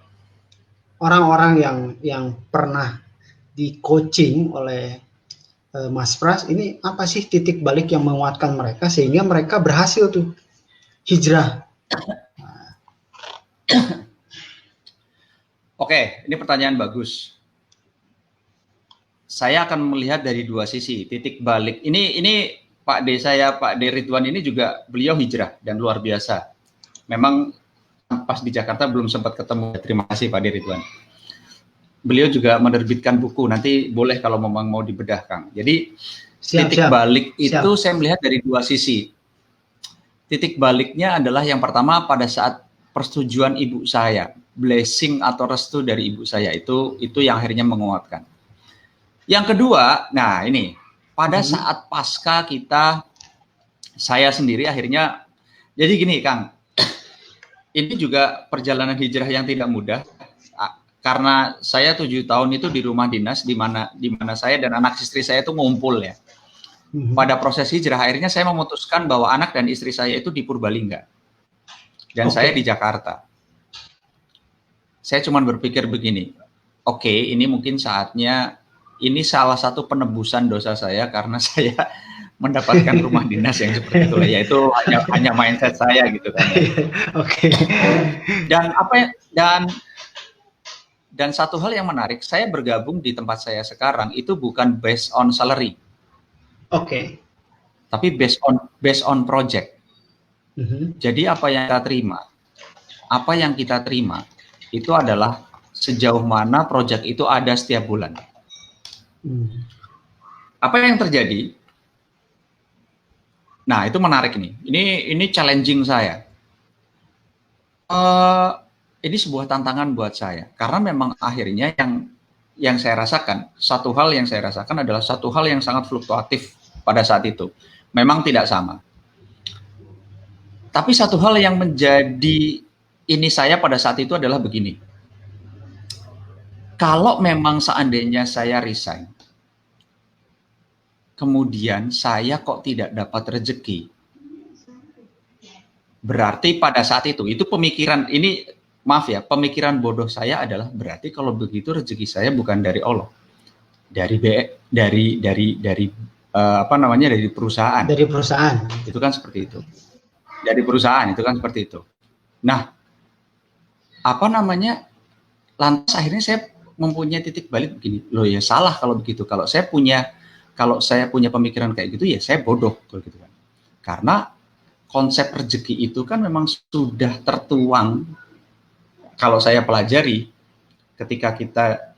S2: orang-orang yang pernah di coaching oleh Mas Pras, ini apa sih titik balik yang menguatkan mereka sehingga mereka berhasil tuh hijrah?
S1: Oke, ini pertanyaan bagus. Saya akan melihat dari dua sisi. Titik balik ini Pak D saya, Pak D Ridwan ini juga beliau hijrah dan luar biasa. Memang pas di Jakarta belum sempat ketemu. Terima kasih Pak D Ridwan. Beliau juga menerbitkan buku. Nanti boleh kalau memang mau dibedah Kang. Jadi titik balik itu saya melihat dari dua sisi. Titik baliknya adalah yang pertama pada saat persetujuan ibu saya, blessing atau restu dari ibu saya itu yang akhirnya menguatkan. Yang kedua, nah ini pada saat pasca kita saya sendiri akhirnya, jadi gini Kang, ini juga perjalanan hijrah yang tidak mudah, karena saya 7 tahun itu di rumah dinas, di mana saya dan anak istri saya itu ngumpul ya. Pada proses hijrah, akhirnya saya memutuskan bahwa anak dan istri saya itu di Purbalingga, dan saya di Jakarta. Saya cuma berpikir begini, oke, ini mungkin saatnya, ini salah satu penebusan dosa saya karena saya mendapatkan rumah dinas yang seperti itu, yaitu hanya mindset saya gitu kan.
S2: Oke.
S1: Dan dan satu hal yang menarik, saya bergabung di tempat saya sekarang itu bukan based on salary.
S2: Oke.
S1: Tapi based on project. Jadi apa yang kita terima itu adalah sejauh mana project itu ada setiap bulan. Apa yang terjadi? Nah, itu menarik nih. Ini challenging saya. Ini sebuah tantangan buat saya, karena memang akhirnya yang saya rasakan, satu hal yang saya rasakan adalah satu hal yang sangat fluktuatif pada saat itu. Memang tidak sama. Tapi satu hal yang menjadi ini saya pada saat itu adalah begini. Kalau memang seandainya saya resign, kemudian saya kok tidak dapat rezeki, berarti pada saat itu pemikiran ini, maaf ya, pemikiran bodoh saya adalah berarti kalau begitu rezeki saya bukan dari Allah, dari perusahaan.
S2: Dari perusahaan.
S1: Itu kan seperti itu. Dari perusahaan itu kan seperti itu. Nah, lantas akhirnya saya mempunyai titik balik begini. Loh ya salah kalau begitu. Kalau saya punya pemikiran kayak gitu ya saya bodoh kalau gitu kan. Karena konsep rezeki itu kan memang sudah tertuang, kalau saya pelajari, ketika kita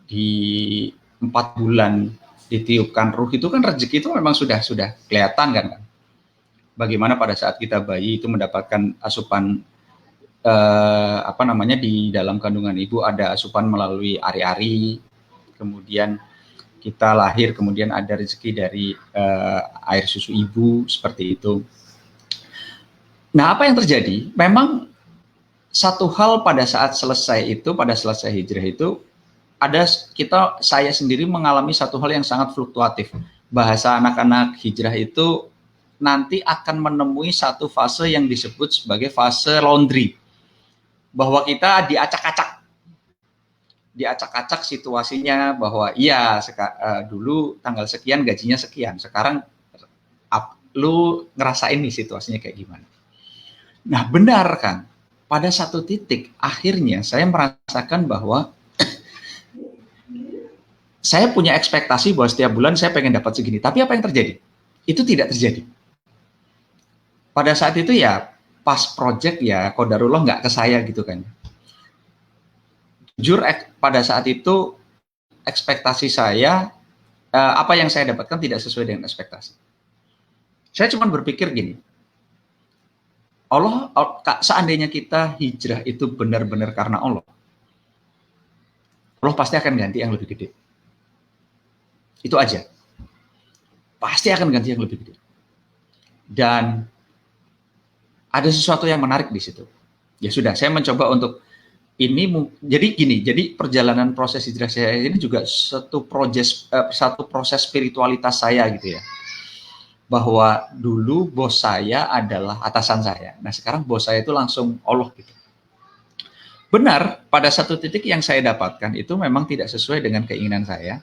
S1: di 4 bulan ditiupkan ruh itu kan rezeki itu memang sudah kelihatan kan. Bagaimana pada saat kita bayi itu mendapatkan asupan di dalam kandungan ibu ada asupan melalui ari-ari, kemudian kita lahir, kemudian ada rezeki dari air susu ibu, seperti itu. Nah, apa yang terjadi? Memang satu hal pada saat selesai hijrah itu, saya sendiri mengalami satu hal yang sangat fluktuatif. Bahasa anak-anak hijrah itu nanti akan menemui satu fase yang disebut sebagai fase laundry. Bahwa kita diacak-acak situasinya, bahwa iya dulu tanggal sekian gajinya sekian, sekarang lu ngerasain nih situasinya kayak gimana. Nah, benar kan? Pada satu titik akhirnya saya merasakan bahwa saya punya ekspektasi bahwa setiap bulan saya pengen dapat segini, tapi apa yang terjadi? Itu tidak terjadi. Pada saat itu ya pas project ya qadarullah nggak ke saya gitu kan. Jujur pada saat itu ekspektasi saya, apa yang saya dapatkan tidak sesuai dengan ekspektasi. Saya cuma berpikir gini, Allah, seandainya kita hijrah itu benar-benar karena Allah pasti akan ganti yang lebih gede. Itu aja. Pasti akan ganti yang lebih gede. Dan ada sesuatu yang menarik di situ. Ya sudah, saya mencoba untuk ini. Jadi perjalanan proses hijrah saya ini juga satu proses spiritualitas saya gitu ya. Bahwa dulu bos saya adalah atasan saya. Nah, sekarang bos saya itu langsung Allah gitu. Benar, pada satu titik yang saya dapatkan itu memang tidak sesuai dengan keinginan saya.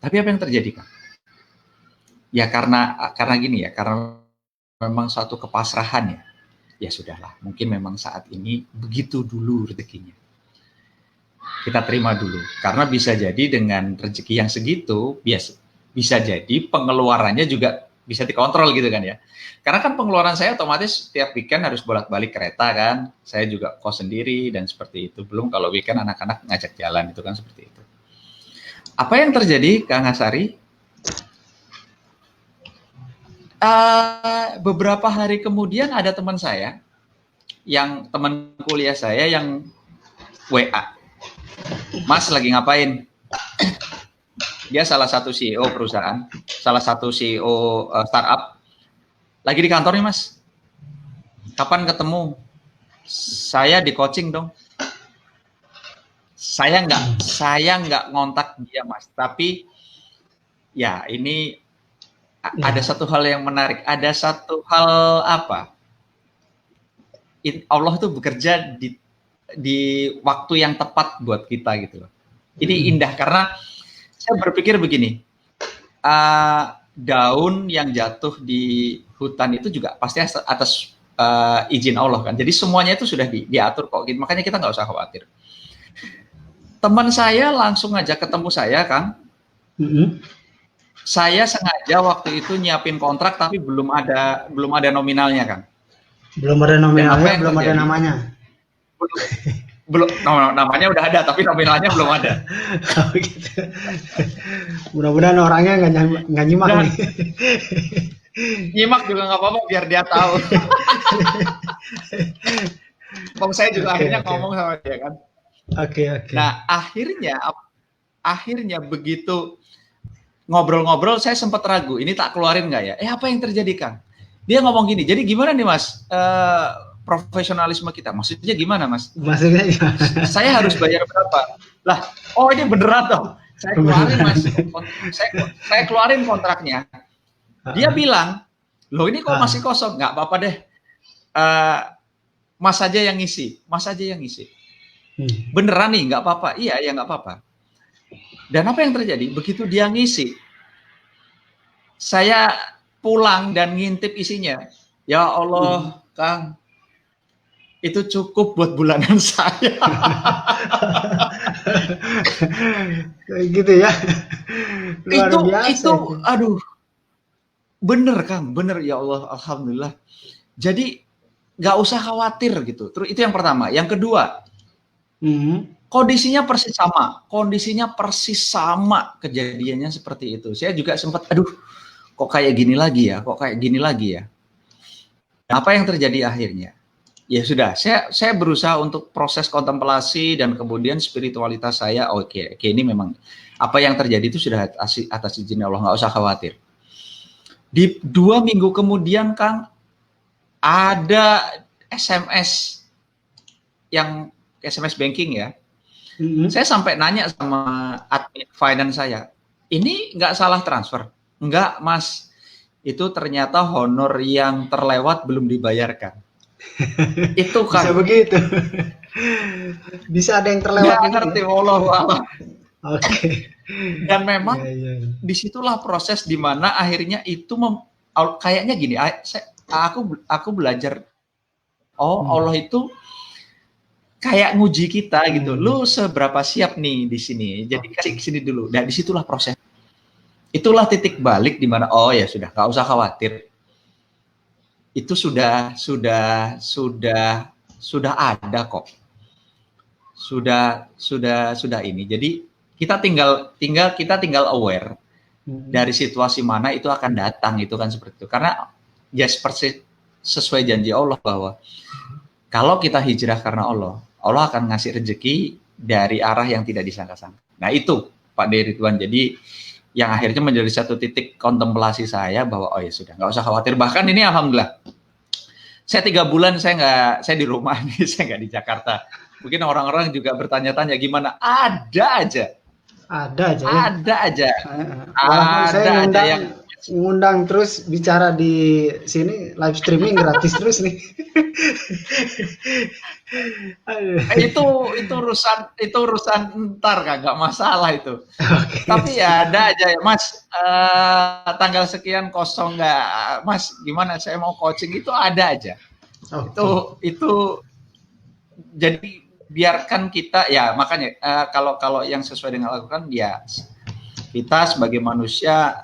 S1: Tapi apa yang terjadi, Kang? Ya karena gini ya, karena memang satu kepasrahan ya. Ya sudahlah, mungkin memang saat ini begitu dulu rezekinya. Kita terima dulu. Karena bisa jadi dengan rezeki yang segitu, bisa jadi pengeluarannya juga bisa dikontrol gitu kan ya. Karena kan pengeluaran saya otomatis setiap weekend harus bolak-balik kereta kan. Saya juga kos sendiri dan seperti itu. Belum kalau weekend anak-anak ngajak jalan itu kan seperti itu. Apa yang terjadi, Kang Hasari? Beberapa hari kemudian ada teman saya, teman kuliah saya yang WA. Mas lagi ngapain? Dia salah satu CEO perusahaan, salah satu CEO startup. lagi di kantor nih Mas, kapan ketemu? Saya di coaching dong. Saya nggak ngontak dia Mas, tapi ya ini ada satu hal yang menarik, ada satu hal apa? Allah itu bekerja di waktu yang tepat buat kita gitu loh. Ini indah karena saya berpikir begini, daun yang jatuh di hutan itu juga pasti atas izin Allah kan. Jadi semuanya itu sudah diatur kok. Makanya kita nggak usah khawatir. Teman saya langsung ngajak ketemu saya kan. Saya sengaja waktu itu nyiapin kontrak tapi belum ada nominalnya kan.
S2: Belum ada nominalnya, belum ada namanya.
S1: Belum, namanya udah ada tapi nominalnya belum ada.
S2: Oh, gitu. Mudah-mudahan orangnya nggak nyimak nih.
S1: Nyimak juga nggak apa-apa biar dia tahu. Saya juga akhirnya ngomong sama dia kan.
S2: Oke.
S1: Nah akhirnya begitu ngobrol-ngobrol saya sempat ragu, ini tak keluarin nggak ya? Apa yang terjadi Kang? Dia ngomong gini, jadi gimana nih Mas? Profesionalisme kita, maksudnya gimana Mas?
S2: Maksudnya gimana?
S1: Saya harus bayar berapa? Lah, oh ini beneran dong. Saya keluarin Mas, saya keluarin kontraknya. Dia bilang, loh ini kok masih kosong? Nggak apa-apa deh, Mas aja yang ngisi, Beneran nih, nggak apa-apa. Iya, ya nggak apa-apa. Dan apa yang terjadi? Begitu dia ngisi, saya pulang dan ngintip isinya. Ya Allah, Kang, itu cukup buat bulanan saya.
S2: Gitu ya. Luar biasa.
S1: Itu, aduh, bener Kang, bener ya Allah, alhamdulillah. Jadi nggak usah khawatir gitu. Terus itu yang pertama. Yang kedua, kondisinya persis sama kejadiannya seperti itu. Saya juga sempat, aduh, kok kayak gini lagi ya? Apa yang terjadi akhirnya? Ya sudah, saya berusaha untuk proses kontemplasi dan kemudian spiritualitas saya. Oke, ini memang apa yang terjadi itu sudah atas izin Allah, nggak usah khawatir. Di 2 minggu kemudian, Kang, ada SMS yang SMS banking ya. Saya sampai nanya sama admin finance saya, ini nggak salah transfer? Enggak, Mas. Itu ternyata honor yang terlewat belum dibayarkan. Itu kan.
S2: Bisa begitu. Bisa ada yang terlewat.
S1: Nggak ngerti, Allah.
S2: Oke.
S1: Dan memang disitulah proses di mana akhirnya itu kayaknya gini. Aku belajar. Oh, Allah itu kayak nguji kita gitu. Lu seberapa siap nih di sini? Jadi kasih ke sini dulu. Dan disitulah proses. Itulah titik balik di mana oh ya sudah, nggak usah khawatir. Itu sudah ada kok. Sudah ini. Jadi kita tinggal aware dari situasi mana itu akan datang, itu kan seperti itu. Karena ya sesuai janji Allah bahwa kalau kita hijrah karena Allah akan ngasih rezeki dari arah yang tidak disangka-sangka. Nah itu Pak Ridwan. Jadi yang akhirnya menjadi satu titik kontemplasi saya bahwa oh ya sudah, nggak usah khawatir. Bahkan ini alhamdulillah, saya 3 bulan saya di rumah nih, saya nggak di Jakarta. Mungkin orang-orang juga bertanya-tanya gimana? Ada aja.
S2: Yang ngundang terus bicara di sini, live streaming gratis terus nih.
S1: itu urusan ntar kagak masalah itu. Okay. Tapi ya ada aja ya Mas, tanggal sekian kosong nggak Mas, gimana saya mau coaching, itu ada aja. Okay. Itu jadi biarkan kita ya, makanya kalau yang sesuai dengan lakukan ya kita sebagai manusia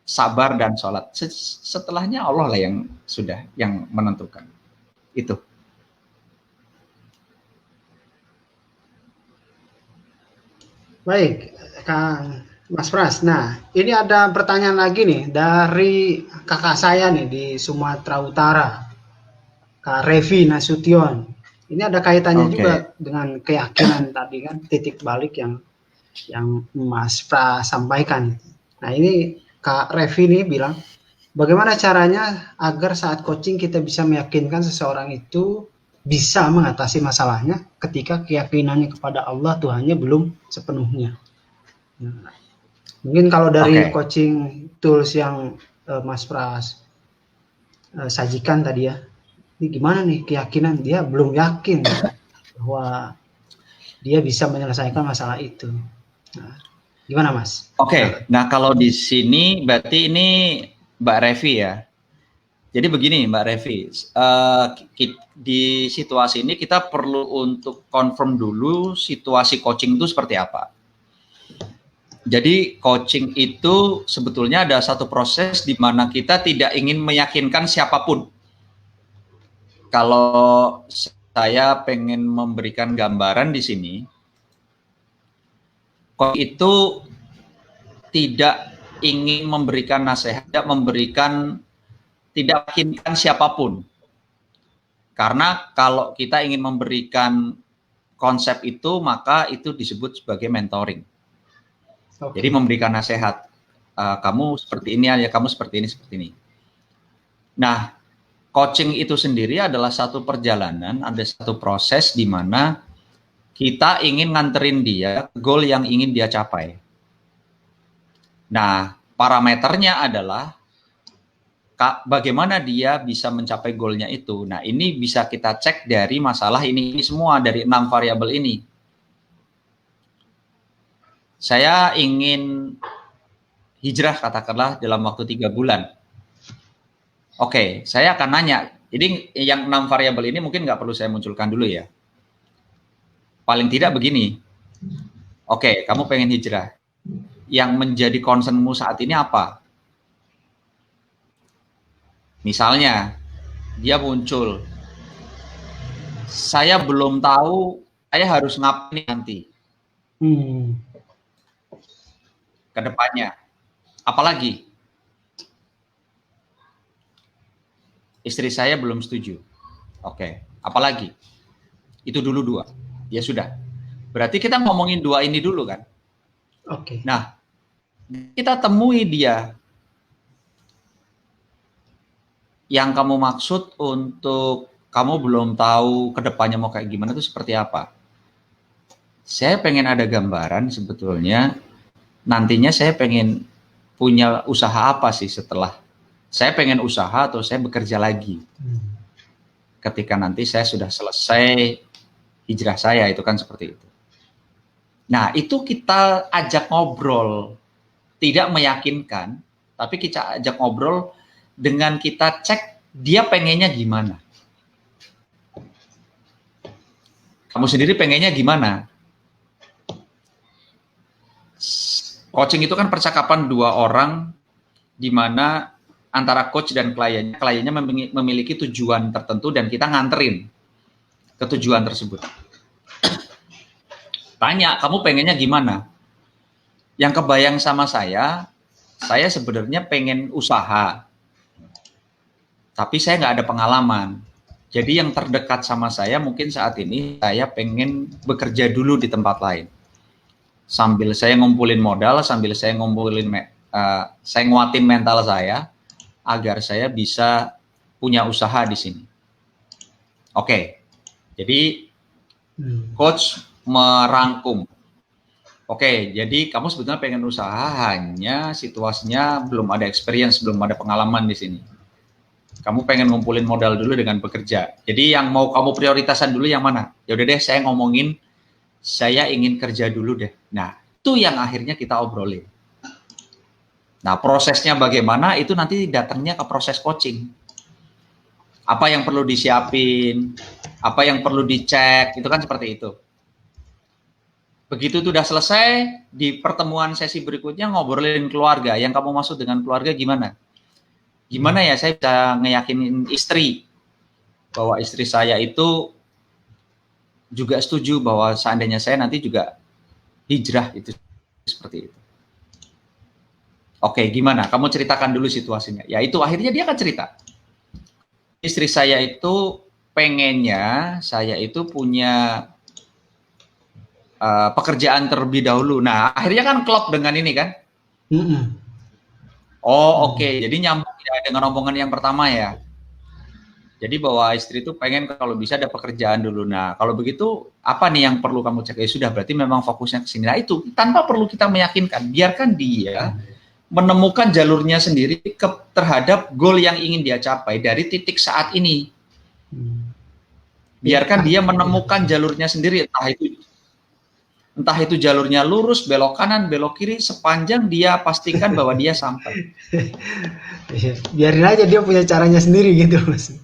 S1: sabar dan sholat. Setelahnya Allah lah yang menentukan itu.
S2: Baik, Kang Mas Pras. Nah, ini ada pertanyaan lagi nih dari kakak saya nih di Sumatera Utara, Kak Revi Nasution. Ini ada kaitannya juga dengan keyakinan tadi kan, titik balik yang Mas Pras sampaikan. Nah, ini Kak Revi nih bilang, bagaimana caranya agar saat coaching kita bisa meyakinkan seseorang itu bisa mengatasi masalahnya ketika keyakinannya kepada Allah Tuhannya belum sepenuhnya. Nah, mungkin kalau dari
S1: Oke,
S2: coaching tools yang Mas Pras sajikan tadi ya, ini gimana nih keyakinan dia belum yakin bahwa dia bisa menyelesaikan masalah itu. Nah, gimana Mas?
S1: oke.
S2: Silakan.
S1: Nah, kalau di sini berarti ini Mbak Revi ya. Jadi begini Mbak Revi, di situasi ini kita perlu untuk confirm dulu situasi coaching itu seperti apa. Jadi coaching itu sebetulnya ada satu proses di mana kita tidak ingin meyakinkan siapapun. Kalau saya pengen memberikan gambaran di sini, coaching itu tidak ingin memberikan nasihat, tidak meyakinkan siapapun. Karena kalau kita ingin memberikan konsep itu, maka itu disebut sebagai mentoring. Jadi
S2: Oke.
S1: memberikan nasihat, kamu seperti ini ya, kamu seperti ini, seperti ini. Nah, coaching itu sendiri adalah satu perjalanan, ada satu proses di mana kita ingin nganterin dia ke goal yang ingin dia capai. Nah, parameternya adalah bagaimana dia bisa mencapai goalnya itu. Nah, ini bisa kita cek dari masalah ini semua, dari 6 variabel ini. Saya ingin hijrah katakanlah dalam waktu 3 bulan. Oke, saya akan nanya. Jadi yang 6 variabel ini mungkin nggak perlu saya munculkan dulu ya. Paling tidak begini. Oke, kamu pengen hijrah. Yang menjadi concernmu saat ini apa? Misalnya, dia muncul. Saya belum tahu saya harus ngapain nanti ke depannya. Apalagi istri saya belum setuju. Oke, apalagi? Itu dulu 2. Ya sudah. Berarti kita ngomongin 2 ini dulu kan.
S2: Oke.
S1: Nah, kita temui dia. Yang kamu maksud untuk kamu belum tahu kedepannya mau kayak gimana itu seperti apa. Saya pengen ada gambaran sebetulnya nantinya saya pengen punya usaha apa sih setelah saya pengen usaha atau saya bekerja lagi ketika nanti saya sudah selesai hijrah saya, itu kan seperti itu. Nah, itu kita ajak ngobrol, tidak meyakinkan, tapi kita ajak ngobrol dengan kita cek dia pengennya gimana. Kamu sendiri pengennya gimana? Coaching itu kan percakapan 2 orang di mana antara coach dan kliennya memiliki tujuan tertentu dan kita nganterin ke tujuan tersebut. Tanya, kamu pengennya gimana? Yang kebayang sama saya sebenarnya pengen usaha, tapi saya nggak ada pengalaman. Jadi yang terdekat sama saya mungkin saat ini saya pengen bekerja dulu di tempat lain. Sambil saya ngumpulin modal, sambil saya saya nguatin mental saya agar saya bisa punya usaha di sini. Oke, jadi coach merangkum. Oke, jadi kamu sebetulnya pengen usaha, hanya situasinya belum ada experience, belum ada pengalaman di sini. Kamu pengen ngumpulin modal dulu dengan bekerja. Jadi yang mau kamu prioritasan dulu yang mana? Ya udah deh, saya ngomongin saya ingin kerja dulu deh. Nah, itu yang akhirnya kita obrolin. Nah, prosesnya bagaimana itu nanti datangnya ke proses coaching. Apa yang perlu disiapin, apa yang perlu dicek, itu kan seperti itu. Begitu itu udah selesai, di pertemuan sesi berikutnya ngobrolin keluarga. Yang kamu maksud dengan keluarga gimana? Gimana ya saya bisa ngeyakinin istri bahwa istri saya itu juga setuju bahwa seandainya saya nanti juga hijrah, itu seperti itu. Oke, gimana? Kamu ceritakan dulu situasinya. Ya itu akhirnya dia akan cerita. Istri saya itu pengennya saya itu punya pekerjaan terlebih dahulu. Nah, akhirnya kan klop dengan ini kan. Oh, oke. Jadi nyambung ya dengan omongan yang pertama ya. Jadi bahwa istri itu pengen kalau bisa ada pekerjaan dulu. Nah, kalau begitu apa nih yang perlu kamu cek? Ya sudah, berarti memang fokusnya ke sini. Nah, itu tanpa perlu kita meyakinkan. Biarkan dia menemukan jalurnya sendiri terhadap goal yang ingin dia capai dari titik saat ini. Biarkan dia menemukan jalurnya sendiri, entah itu jalurnya lurus, belok kanan, belok kiri, sepanjang dia pastikan bahwa dia sampai.
S2: Biarin aja dia punya caranya sendiri gitu, Mas.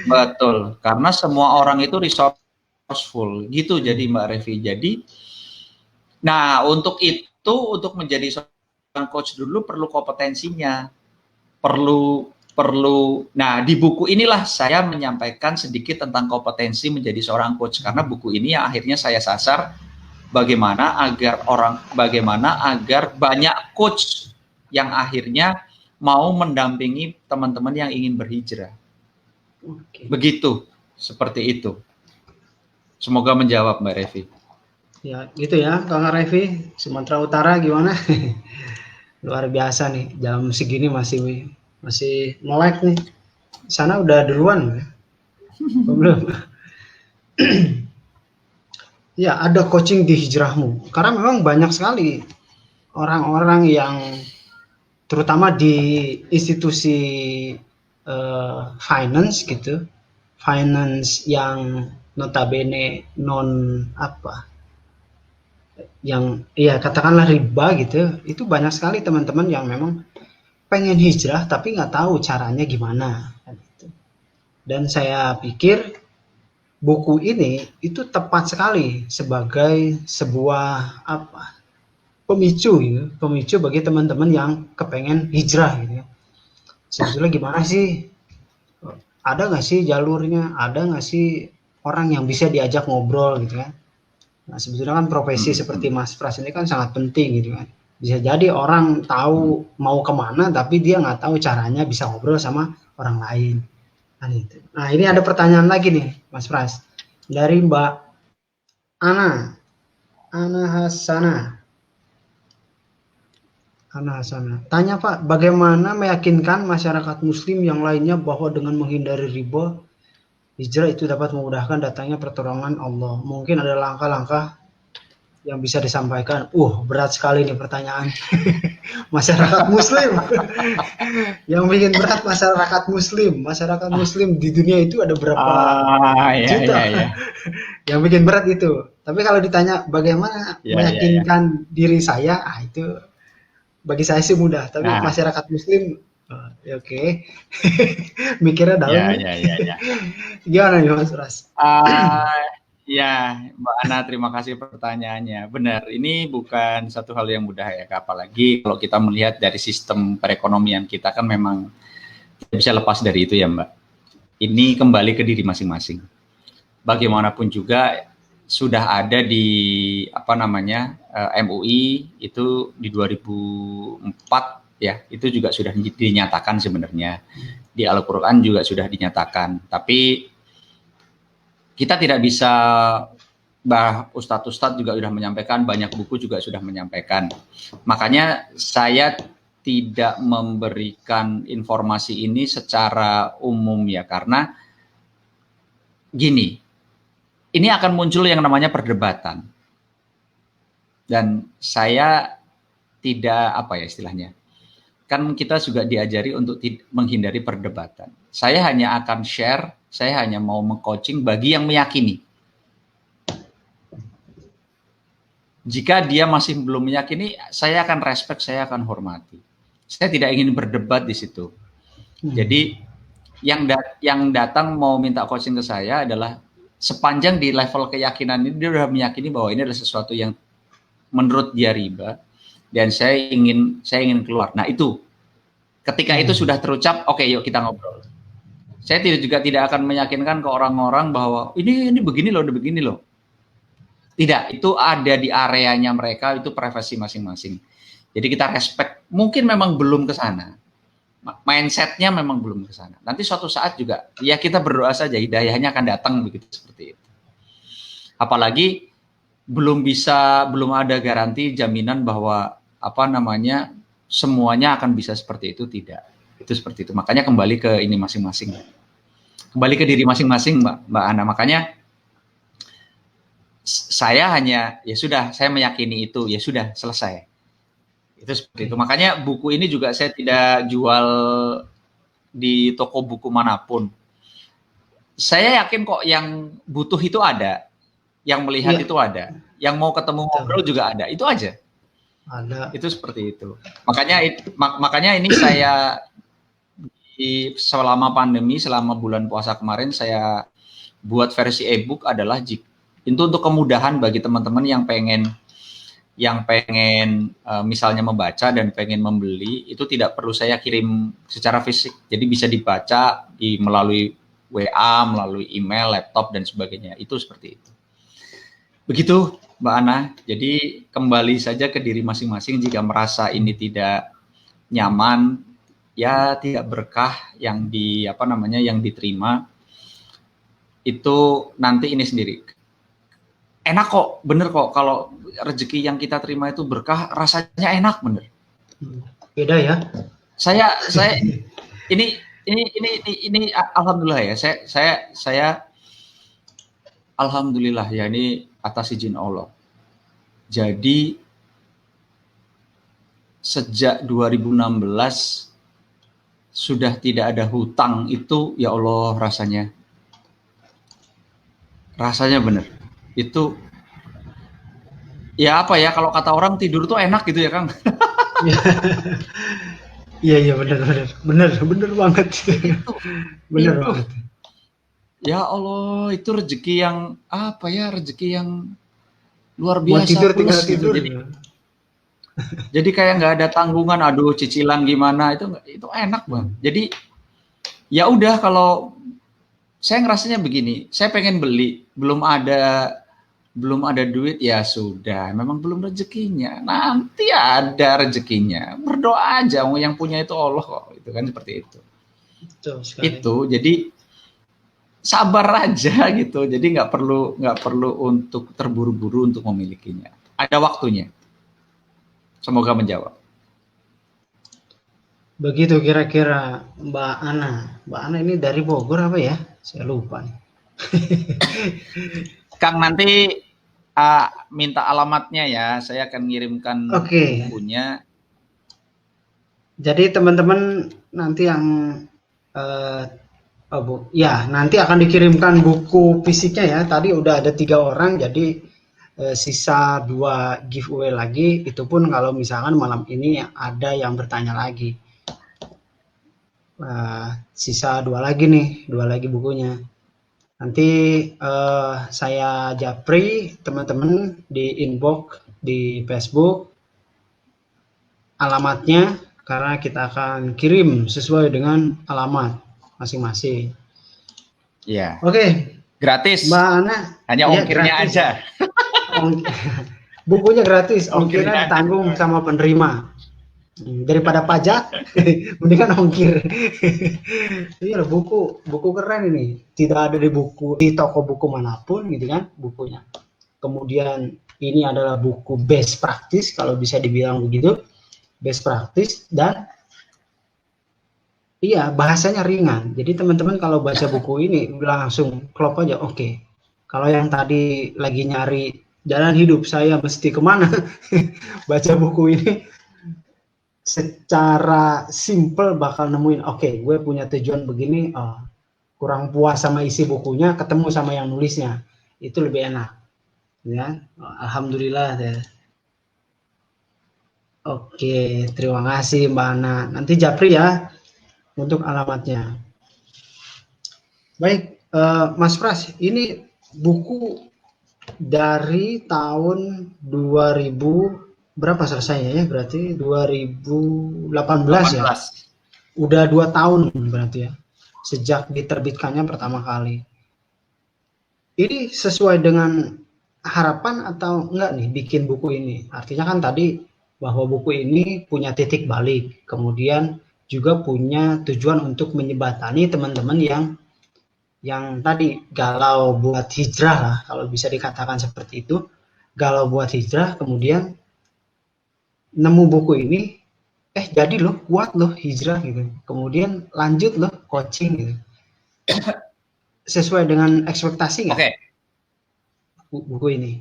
S1: Betul, karena semua orang itu resourceful gitu. Jadi Mbak Revi. Jadi, nah untuk itu, untuk menjadi seorang coach dulu perlu kompetensinya, perlu. Nah, di buku inilah saya menyampaikan sedikit tentang kompetensi menjadi seorang coach, karena buku ini yang akhirnya saya sasar bagaimana agar banyak coach yang akhirnya mau mendampingi teman-teman yang ingin berhijrah. Begitu, seperti itu. Semoga menjawab Mbak Revi.
S2: Ya, gitu ya, Kang Revi. Sumatera Utara gimana? Luar biasa nih, jam segini masih melek nih. Sana udah duluan ya? Belum. Ya, ada coaching di hijrahmu. Karena memang banyak sekali orang-orang yang terutama di institusi finance gitu, finance yang notabene yang ya katakanlah riba gitu, itu banyak sekali teman-teman yang memang pengen hijrah tapi nggak tahu caranya gimana. Dan saya pikir buku ini itu tepat sekali sebagai sebuah pemicu bagi teman-teman yang kepengen hijrah gitu ya. Sebetulnya gimana sih? Ada nggak sih jalurnya? Ada nggak sih orang yang bisa diajak ngobrol gitu kan? Nah, sebetulnya kan profesi seperti Mas Pras ini kan sangat penting gitu kan. Bisa jadi orang tahu mau kemana tapi dia nggak tahu caranya bisa ngobrol sama orang lain. Nah, ini ada pertanyaan lagi nih, Mas Pras. Dari Mbak Ana Hassana. Tanya Pak, bagaimana meyakinkan masyarakat muslim yang lainnya bahwa dengan menghindari riba, hijrah itu dapat memudahkan datangnya pertolongan Allah? Mungkin ada langkah-langkah yang bisa disampaikan. Berat sekali nih pertanyaan. Masyarakat muslim. Yang bikin berat masyarakat muslim. Masyarakat muslim di dunia itu ada berapa juta. Yang bikin berat itu. Tapi kalau ditanya bagaimana meyakinkan diri saya, itu bagi saya sih mudah. Tapi masyarakat muslim, oke. Mikirnya dalam. Gimana nih Mas Ras?
S1: Ya, Mbak Ana, terima kasih pertanyaannya. Benar, ini bukan satu hal yang mudah ya, apalagi kalau kita melihat dari sistem perekonomian kita kan memang tidak bisa lepas dari itu ya Mbak. Ini kembali ke diri masing-masing. Bagaimanapun juga sudah ada di MUI itu di 2004 ya, itu juga sudah dinyatakan sebenarnya. Di Al-Qur'an juga sudah dinyatakan, tapi kita tidak bisa, Ustadz juga sudah menyampaikan, banyak buku juga sudah menyampaikan. Makanya saya tidak memberikan informasi ini secara umum ya, karena gini, ini akan muncul yang namanya perdebatan. Dan saya tidak, istilahnya, kan kita juga diajari untuk menghindari perdebatan. Saya hanya akan share, saya hanya mau meng-coaching bagi yang meyakini. Jika dia masih belum meyakini, saya akan respect, saya akan hormati. Saya tidak ingin berdebat di situ. Jadi yang datang mau minta coaching ke saya adalah sepanjang di level keyakinan ini dia sudah meyakini bahwa ini adalah sesuatu yang menurut dia riba dan saya ingin keluar. Nah, itu ketika itu sudah terucap, oke, yuk kita ngobrol. Saya tidak akan meyakinkan ke orang-orang bahwa ini begini loh. Tidak, itu ada di areanya mereka, itu privasi masing-masing. Jadi kita respect, mungkin memang belum ke sana. Mindsetnya memang belum ke sana. Nanti suatu saat juga, ya kita berdoa saja, hidayahnya akan datang begitu seperti itu. Apalagi belum ada garansi jaminan bahwa semuanya akan bisa seperti itu, tidak. Itu seperti itu. Makanya kembali ke ini masing-masing. Kembali ke diri masing-masing, Mbak Ana. Makanya saya hanya, ya sudah, saya meyakini itu, ya sudah, selesai. Itu seperti itu. Makanya buku ini juga saya tidak jual di toko buku manapun. Saya yakin kok yang butuh itu ada, yang melihat itu ada, yang mau ketemu ngobrol juga ada, itu aja.
S2: Ada.
S1: Itu seperti itu. Makanya ini saya selama pandemi, selama bulan puasa kemarin saya buat versi e-book adalah itu untuk kemudahan bagi teman-teman yang pengen misalnya membaca dan pengen membeli, itu tidak perlu saya kirim secara fisik. Jadi bisa dibaca melalui WA, melalui email, laptop dan sebagainya. Itu seperti itu. Begitu Mbak Ana. Jadi kembali saja ke diri masing-masing. Jika merasa ini tidak nyaman, ya tidak berkah yang yang diterima, itu nanti ini sendiri. Enak kok, bener kok, kalau rezeki yang kita terima itu berkah, rasanya enak, bener.
S2: Beda ya.
S1: Saya ini alhamdulillah ya. Saya alhamdulillah ya, ini atas izin Allah. Jadi sejak 2016 sudah tidak ada hutang, itu ya Allah rasanya bener. Itu ya apa ya, kalau kata orang tidur tuh enak gitu ya Kang.
S2: Iya bener banget. Bener banget.
S1: Ya Allah, itu rezeki yang apa ya, rezeki yang luar biasa.
S2: Mau tinggal tidur.
S1: Jadi kayak nggak ada tanggungan, aduh cicilan gimana, itu enak Bang. Jadi ya udah, kalau saya ngerasanya begini, saya pengen beli, belum ada duit, ya sudah, memang belum rezekinya. Nanti ada rezekinya. Berdoa aja, yang punya itu Allah kok. Itu kan seperti itu. Itu jadi sabar aja gitu. Jadi nggak perlu untuk terburu-buru untuk memilikinya. Ada waktunya. Semoga menjawab.
S2: Begitu kira-kira Mbak Ana. Mbak Ana ini dari Bogor apa ya? Saya lupa nih.
S1: Kang, nanti minta alamatnya ya, saya akan ngirimkan bukunya.
S2: Jadi teman-teman nanti yang nanti akan dikirimkan buku fisiknya ya. Tadi udah ada 3 orang, jadi sisa 2 giveaway lagi. Itu pun kalau misalkan malam ini ada yang bertanya lagi. Sisa 2 lagi nih, 2 lagi bukunya. Nanti saya japri teman-teman di inbox di Facebook alamatnya, karena kita akan kirim sesuai dengan alamat masing-masing.
S1: Iya.
S2: Oke.
S1: Gratis.
S2: Mbak Ana.
S1: Hanya ongkirnya aja.
S2: Bukunya gratis, ongkirnya ditanggung sama penerima. Daripada pajak, mendingan ongkir. Iya, buku keren ini. Tidak ada di toko buku manapun gitu kan bukunya. Kemudian ini adalah buku best practice, kalau bisa dibilang begitu, best practice, dan iya bahasanya ringan. Jadi teman-teman kalau baca buku ini langsung klop aja. Oke. Kalau yang tadi lagi nyari jalan hidup saya mesti kemana, baca buku ini secara simple bakal nemuin, oke, gue punya tujuan begini, kurang puas sama isi bukunya, ketemu sama yang nulisnya, itu lebih enak, ya. Alhamdulillah ya. Oke, terima kasih Mbak Ana. Nanti japri ya untuk alamatnya. Baik, Mas Pras, ini buku dari tahun 2000 berapa selesainya ya? Berarti 2018 ya. Udah 2 tahun berarti ya. Sejak diterbitkannya pertama kali. Ini sesuai dengan harapan atau enggak nih bikin buku ini? Artinya kan tadi bahwa buku ini punya titik balik, kemudian juga punya tujuan untuk menyebatani teman-teman yang tadi galau buat hijrah lah, kalau bisa dikatakan seperti itu. Galau buat hijrah, kemudian nemu buku ini, jadi loh, kuat loh hijrah gitu. Kemudian lanjut loh coaching gitu. Sesuai dengan ekspektasi nggak
S1: Oke,
S2: buku ini?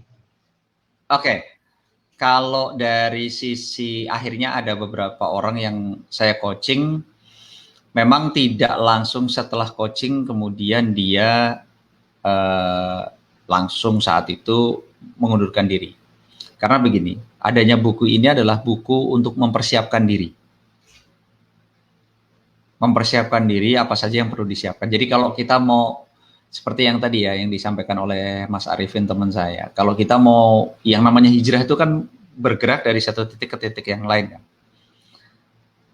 S1: oke. Kalau dari sisi akhirnya ada beberapa orang yang saya coaching, memang tidak langsung setelah coaching kemudian dia eh, langsung saat itu mengundurkan diri. Karena begini, adanya buku ini adalah buku untuk mempersiapkan diri. Mempersiapkan diri apa saja yang perlu disiapkan. Jadi kalau kita mau seperti yang tadi ya yang disampaikan oleh Mas Arifin teman saya, kalau kita mau yang namanya hijrah itu kan bergerak dari satu titik ke titik yang lain kan.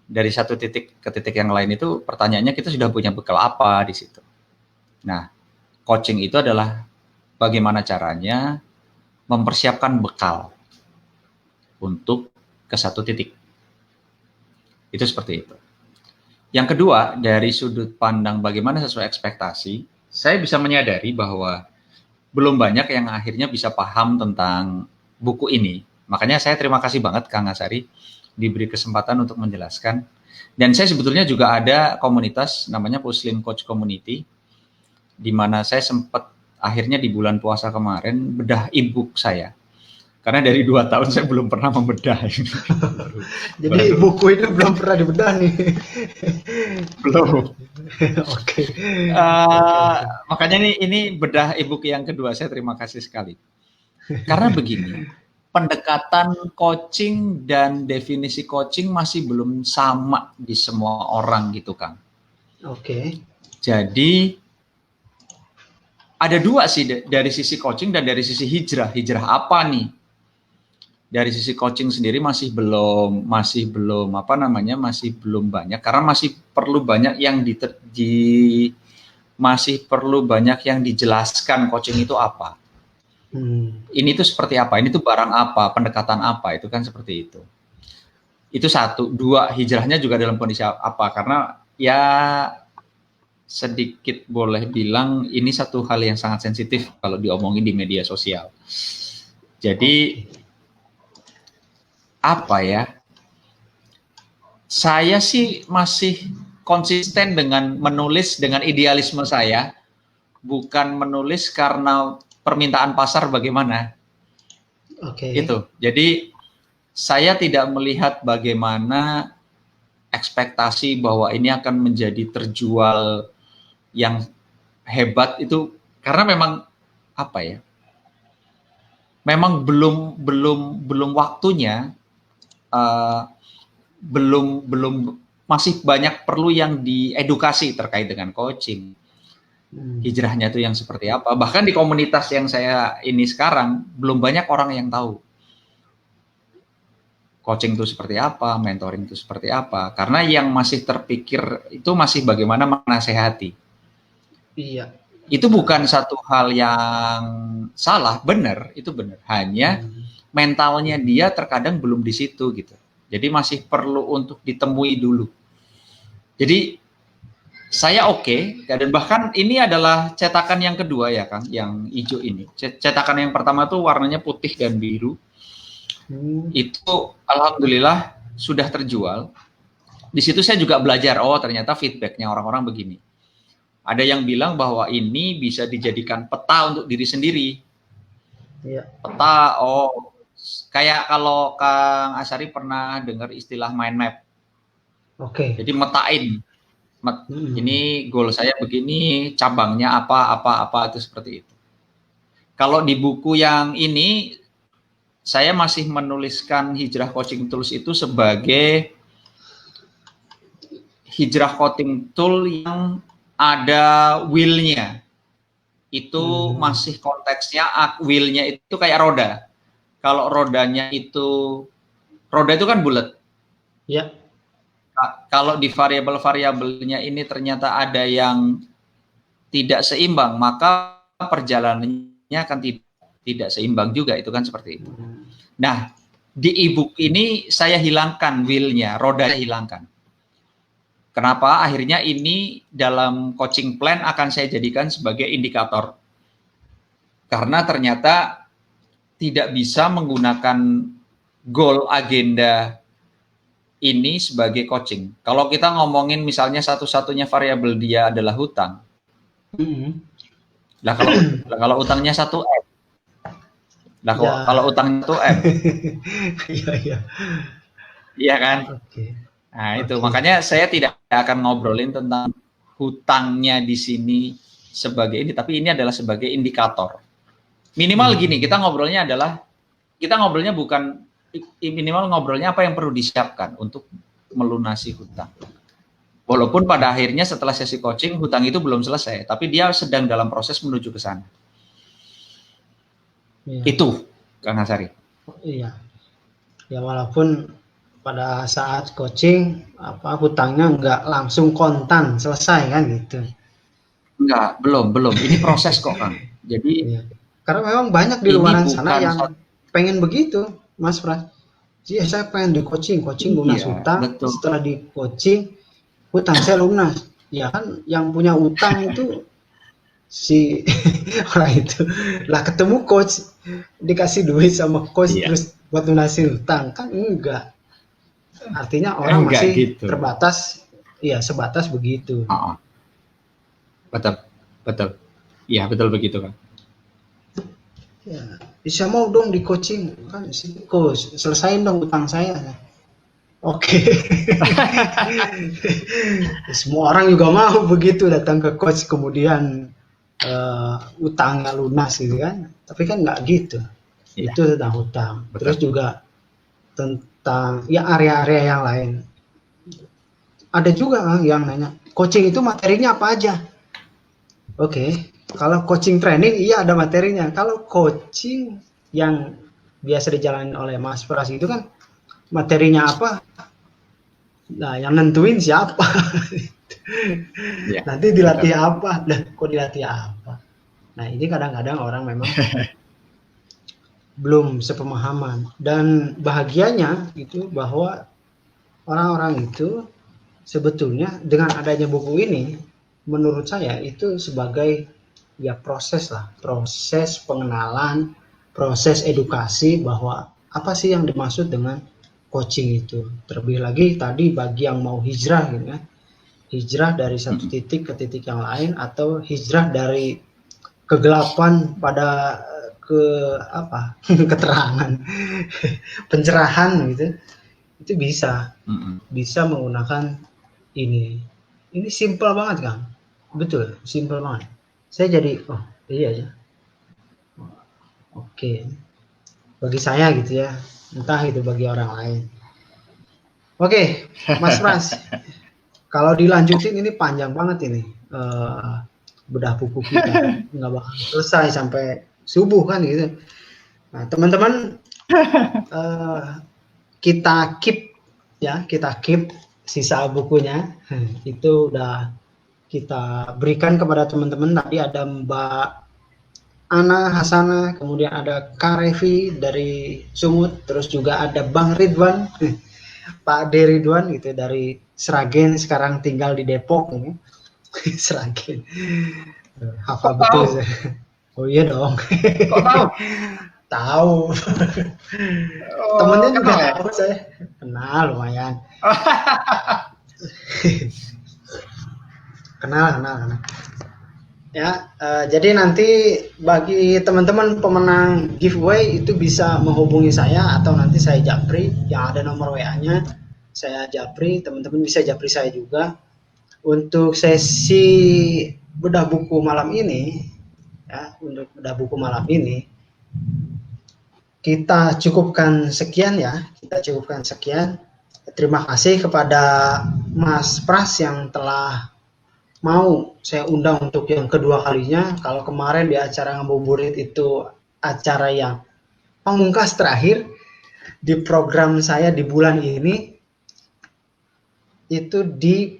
S1: Dari satu titik ke titik yang lain itu pertanyaannya kita sudah punya bekal apa di situ. Nah, coaching itu adalah bagaimana caranya mempersiapkan bekal untuk ke satu titik. Itu seperti itu. Yang kedua, dari sudut pandang bagaimana sesuai ekspektasi, saya bisa menyadari bahwa belum banyak yang akhirnya bisa paham tentang buku ini. Makanya saya terima kasih banget Kang Asari diberi kesempatan untuk menjelaskan. Dan saya sebetulnya juga ada komunitas namanya Muslim Coach Community, di mana saya sempat akhirnya di bulan puasa kemarin bedah e-book saya. Karena dari 2 tahun saya belum pernah membedah.
S2: Jadi buku ini belum pernah dibedah nih.
S1: Belum.
S2: Oke. Oke,
S1: Uh,
S2: oke.
S1: makanya ini bedah e-book yang kedua, saya terima kasih sekali. Karena begini, pendekatan coaching dan definisi coaching masih belum sama di semua orang gitu Kang.
S2: Oke.
S1: Jadi ada dua sih dari sisi coaching dan dari sisi hijrah. Hijrah apa nih? Dari sisi coaching sendiri masih belum masih belum banyak karena masih perlu banyak yang masih perlu banyak yang dijelaskan coaching itu apa. Ini tuh seperti apa? Ini tuh barang apa? Pendekatan apa? Itu kan seperti itu. Itu satu. Dua, hijrahnya juga dalam kondisi apa? Karena ya sedikit boleh bilang ini satu hal yang sangat sensitif kalau diomongin di media sosial. Jadi apa ya? Saya sih masih konsisten dengan menulis dengan idealisme saya, bukan menulis karena permintaan pasar bagaimana.
S2: Oke.
S1: Itu. Jadi saya tidak melihat bagaimana ekspektasi bahwa ini akan menjadi terjual yang hebat itu karena memang apa ya? Memang belum waktunya, belum masih banyak perlu yang diedukasi terkait dengan coaching. Hijrahnya itu yang seperti apa? Bahkan di komunitas yang saya ini sekarang belum banyak orang yang tahu coaching itu seperti apa, mentoring itu seperti apa. Karena yang masih terpikir itu masih bagaimana menasehati.
S2: Iya.
S1: Itu bukan satu hal yang salah, benar, itu benar. Hanya mentalnya dia terkadang belum di situ gitu. Jadi masih perlu untuk ditemui dulu. Jadi saya oke, dan bahkan ini adalah cetakan yang kedua ya Kang, yang hijau ini. Cetakan yang pertama tuh warnanya putih dan biru. Itu alhamdulillah sudah terjual. Di situ saya juga belajar, oh ternyata feedbacknya orang-orang begini. Ada yang bilang bahwa ini bisa dijadikan peta untuk diri sendiri.
S2: Iya.
S1: Peta, oh kayak kalau Kang Asari pernah dengar istilah mind map.
S2: Oke.
S1: Jadi metain. Ini goal saya begini, cabangnya apa itu seperti itu. Kalau di buku yang ini saya masih menuliskan Hijrah Coaching Tools itu sebagai hijrah coaching tool yang ada will-nya. Itu masih konteksnya will-nya itu kayak roda. Kalau rodanya itu roda itu kan bulat.
S2: Ya.
S1: Kalau di variabel-variabelnya ini ternyata ada yang tidak seimbang, maka perjalanannya akan tidak seimbang juga, itu kan seperti itu. Nah, di e-book ini saya hilangkan will-nya, rodanya hilangkan. Kenapa? Akhirnya ini dalam coaching plan akan saya jadikan sebagai indikator. Karena ternyata tidak bisa menggunakan goal agenda ini sebagai coaching. Kalau kita ngomongin misalnya satu-satunya variabel dia adalah hutang, lah kalau utangnya 1 M, lah
S2: Ya.
S1: kalau utangnya 1 M,
S2: Iya, iya.
S1: iya kan?
S2: Oke.
S1: Nah itu
S2: Oke.
S1: makanya saya tidak akan ngobrolin tentang hutangnya di sini sebagai ini, tapi ini adalah sebagai indikator. Minimal gini, kita ngobrolnya bukan minimal ngobrolnya apa yang perlu disiapkan untuk melunasi hutang. Walaupun pada akhirnya setelah sesi coaching hutang itu belum selesai, tapi dia sedang dalam proses menuju ke sana.
S2: Iya.
S1: Itu, Kang Hasari.
S2: Iya. Ya walaupun pada saat coaching hutangnya nggak langsung kontan selesai kan gitu.
S1: Enggak, belum. Ini proses kok, Kang. Jadi
S2: Iya. Karena memang banyak di luar sana yang pengen begitu, Mas Pras. Iya, saya pengen di coaching lunas hutang.
S1: Betul.
S2: Setelah di coaching, hutang saya lunas. Ya kan, yang punya utang itu si orang itu. Lah ketemu coach, dikasih duit sama coach terus buat lunasin hutang kan enggak. Artinya orang masih gitu. Terbatas, ya sebatas begitu.
S1: Betul. Iya betul begitu kan.
S2: Ya, bisa mau dong di coaching kan, coach selesain dong utang saya. Oke. Semua orang juga mau begitu datang ke coach kemudian utangnya lunas gitu kan. Tapi kan nggak gitu. Ya. Itu tentang hutang. Betul. Terus juga tentang ya area-area yang lain. Ada juga yang nanya, coaching itu materinya apa aja? Oke. Kalau coaching training, iya ada materinya. Kalau coaching yang biasa dijalani oleh Mas Pras itu kan materinya apa? Nah, yang nentuin siapa? Ya. Nanti dilatih apa? Dan kok dilatih apa? Nah, ini kadang-kadang orang memang belum sepemahaman. Dan bahagianya itu bahwa orang-orang itu sebetulnya dengan adanya buku ini, menurut saya itu sebagai ya proses pengenalan, proses edukasi bahwa apa sih yang dimaksud dengan coaching itu. Terlebih lagi tadi bagi yang mau hijrah gitu kan, hijrah dari satu titik ke titik yang lain atau hijrah dari kegelapan pada ke keterangan, pencerahan gitu, itu bisa menggunakan ini simple banget kan, betul simple banget. Saya jadi iya ya, oke. Bagi saya gitu ya, entah itu bagi orang lain. Oke, Mas Pras, kalau dilanjutin ini panjang banget ini bedah buku kita, nggak bakal selesai sampai subuh kan gitu. Nah teman-teman kita keep sisa bukunya itu udah kita berikan kepada teman-teman. Tadi ada Mbak Ana Hasana, kemudian ada Kak Revi dari Sumut, terus juga ada Bang Ridwan, Pak D. Ridwan gitu dari Sragen, sekarang tinggal di Depok ini. Sragen. Hafal betul. Oh iya dong.
S1: Kok tahu?
S2: Tahu. Temennya juga tahu saya. Kenal lumayan. Kenal. Ya, jadi nanti bagi teman-teman pemenang giveaway itu bisa menghubungi saya atau nanti saya japri, yang ada nomor WA-nya saya japri, teman-teman bisa japri saya juga. Untuk sesi bedah buku malam ini, ya, kita cukupkan sekian ya, Terima kasih kepada Mas Pras yang telah mau saya undang untuk yang kedua kalinya. Kalau kemarin di acara Ngabuburit itu acara yang pamungkas terakhir di program saya di bulan ini, itu di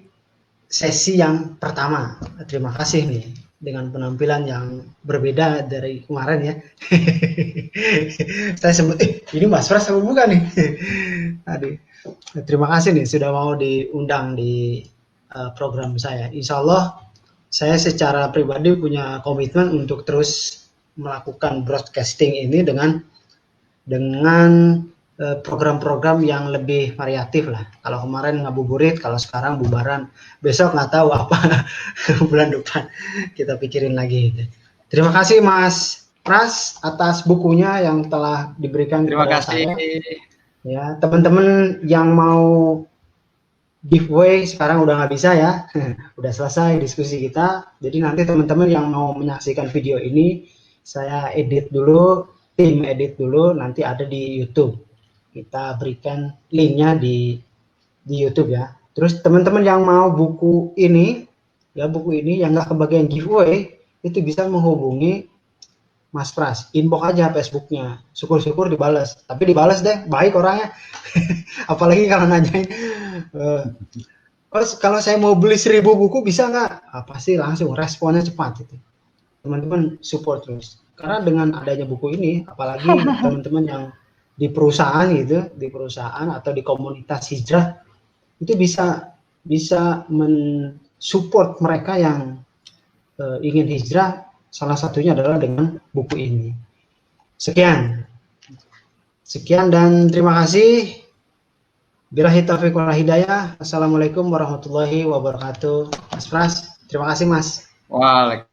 S2: sesi yang pertama. Terima kasih nih dengan penampilan yang berbeda dari kemarin ya. Saya sempat ini Mas Pras apa bukan nih? Aduh. Terima kasih nih sudah mau diundang di program saya. Insya Allah saya secara pribadi punya komitmen untuk terus melakukan broadcasting ini dengan program-program yang lebih variatif lah. Kalau kemarin ngabuburit, kalau sekarang bubaran, besok nggak tahu apa bulan depan kita pikirin lagi. Terima kasih Mas Pras atas bukunya yang telah diberikan
S1: Terima
S2: kepada
S1: kasih.
S2: saya. Ya, teman-teman yang mau giveaway sekarang udah nggak bisa ya, udah selesai diskusi kita. Jadi nanti teman-teman yang mau menyaksikan video ini, saya edit dulu, tim edit dulu, nanti ada di YouTube. Kita berikan linknya di YouTube ya. Terus teman-teman yang mau buku ini, ya buku ini yang nggak kebagian giveaway, itu bisa menghubungi Mas Pras, inbox aja Facebooknya. Syukur-syukur dibalas. Tapi dibalas deh, baik orangnya. Apalagi kalau nanyain, kalau saya mau beli 1000 buku bisa nggak? Pasti langsung responnya cepat gitu. Teman-teman support terus. Karena dengan adanya buku ini, apalagi teman-teman yang di perusahaan gitu, di perusahaan atau di komunitas hijrah, itu bisa mensupport mereka yang ingin hijrah. Salah satunya adalah dengan buku ini. Sekian dan terima kasih. Billahi taufiq wal hidayah. Assalamualaikum warahmatullahi wabarakatuh. Mas Pras, terima kasih Mas.
S1: Waalaikumsalam.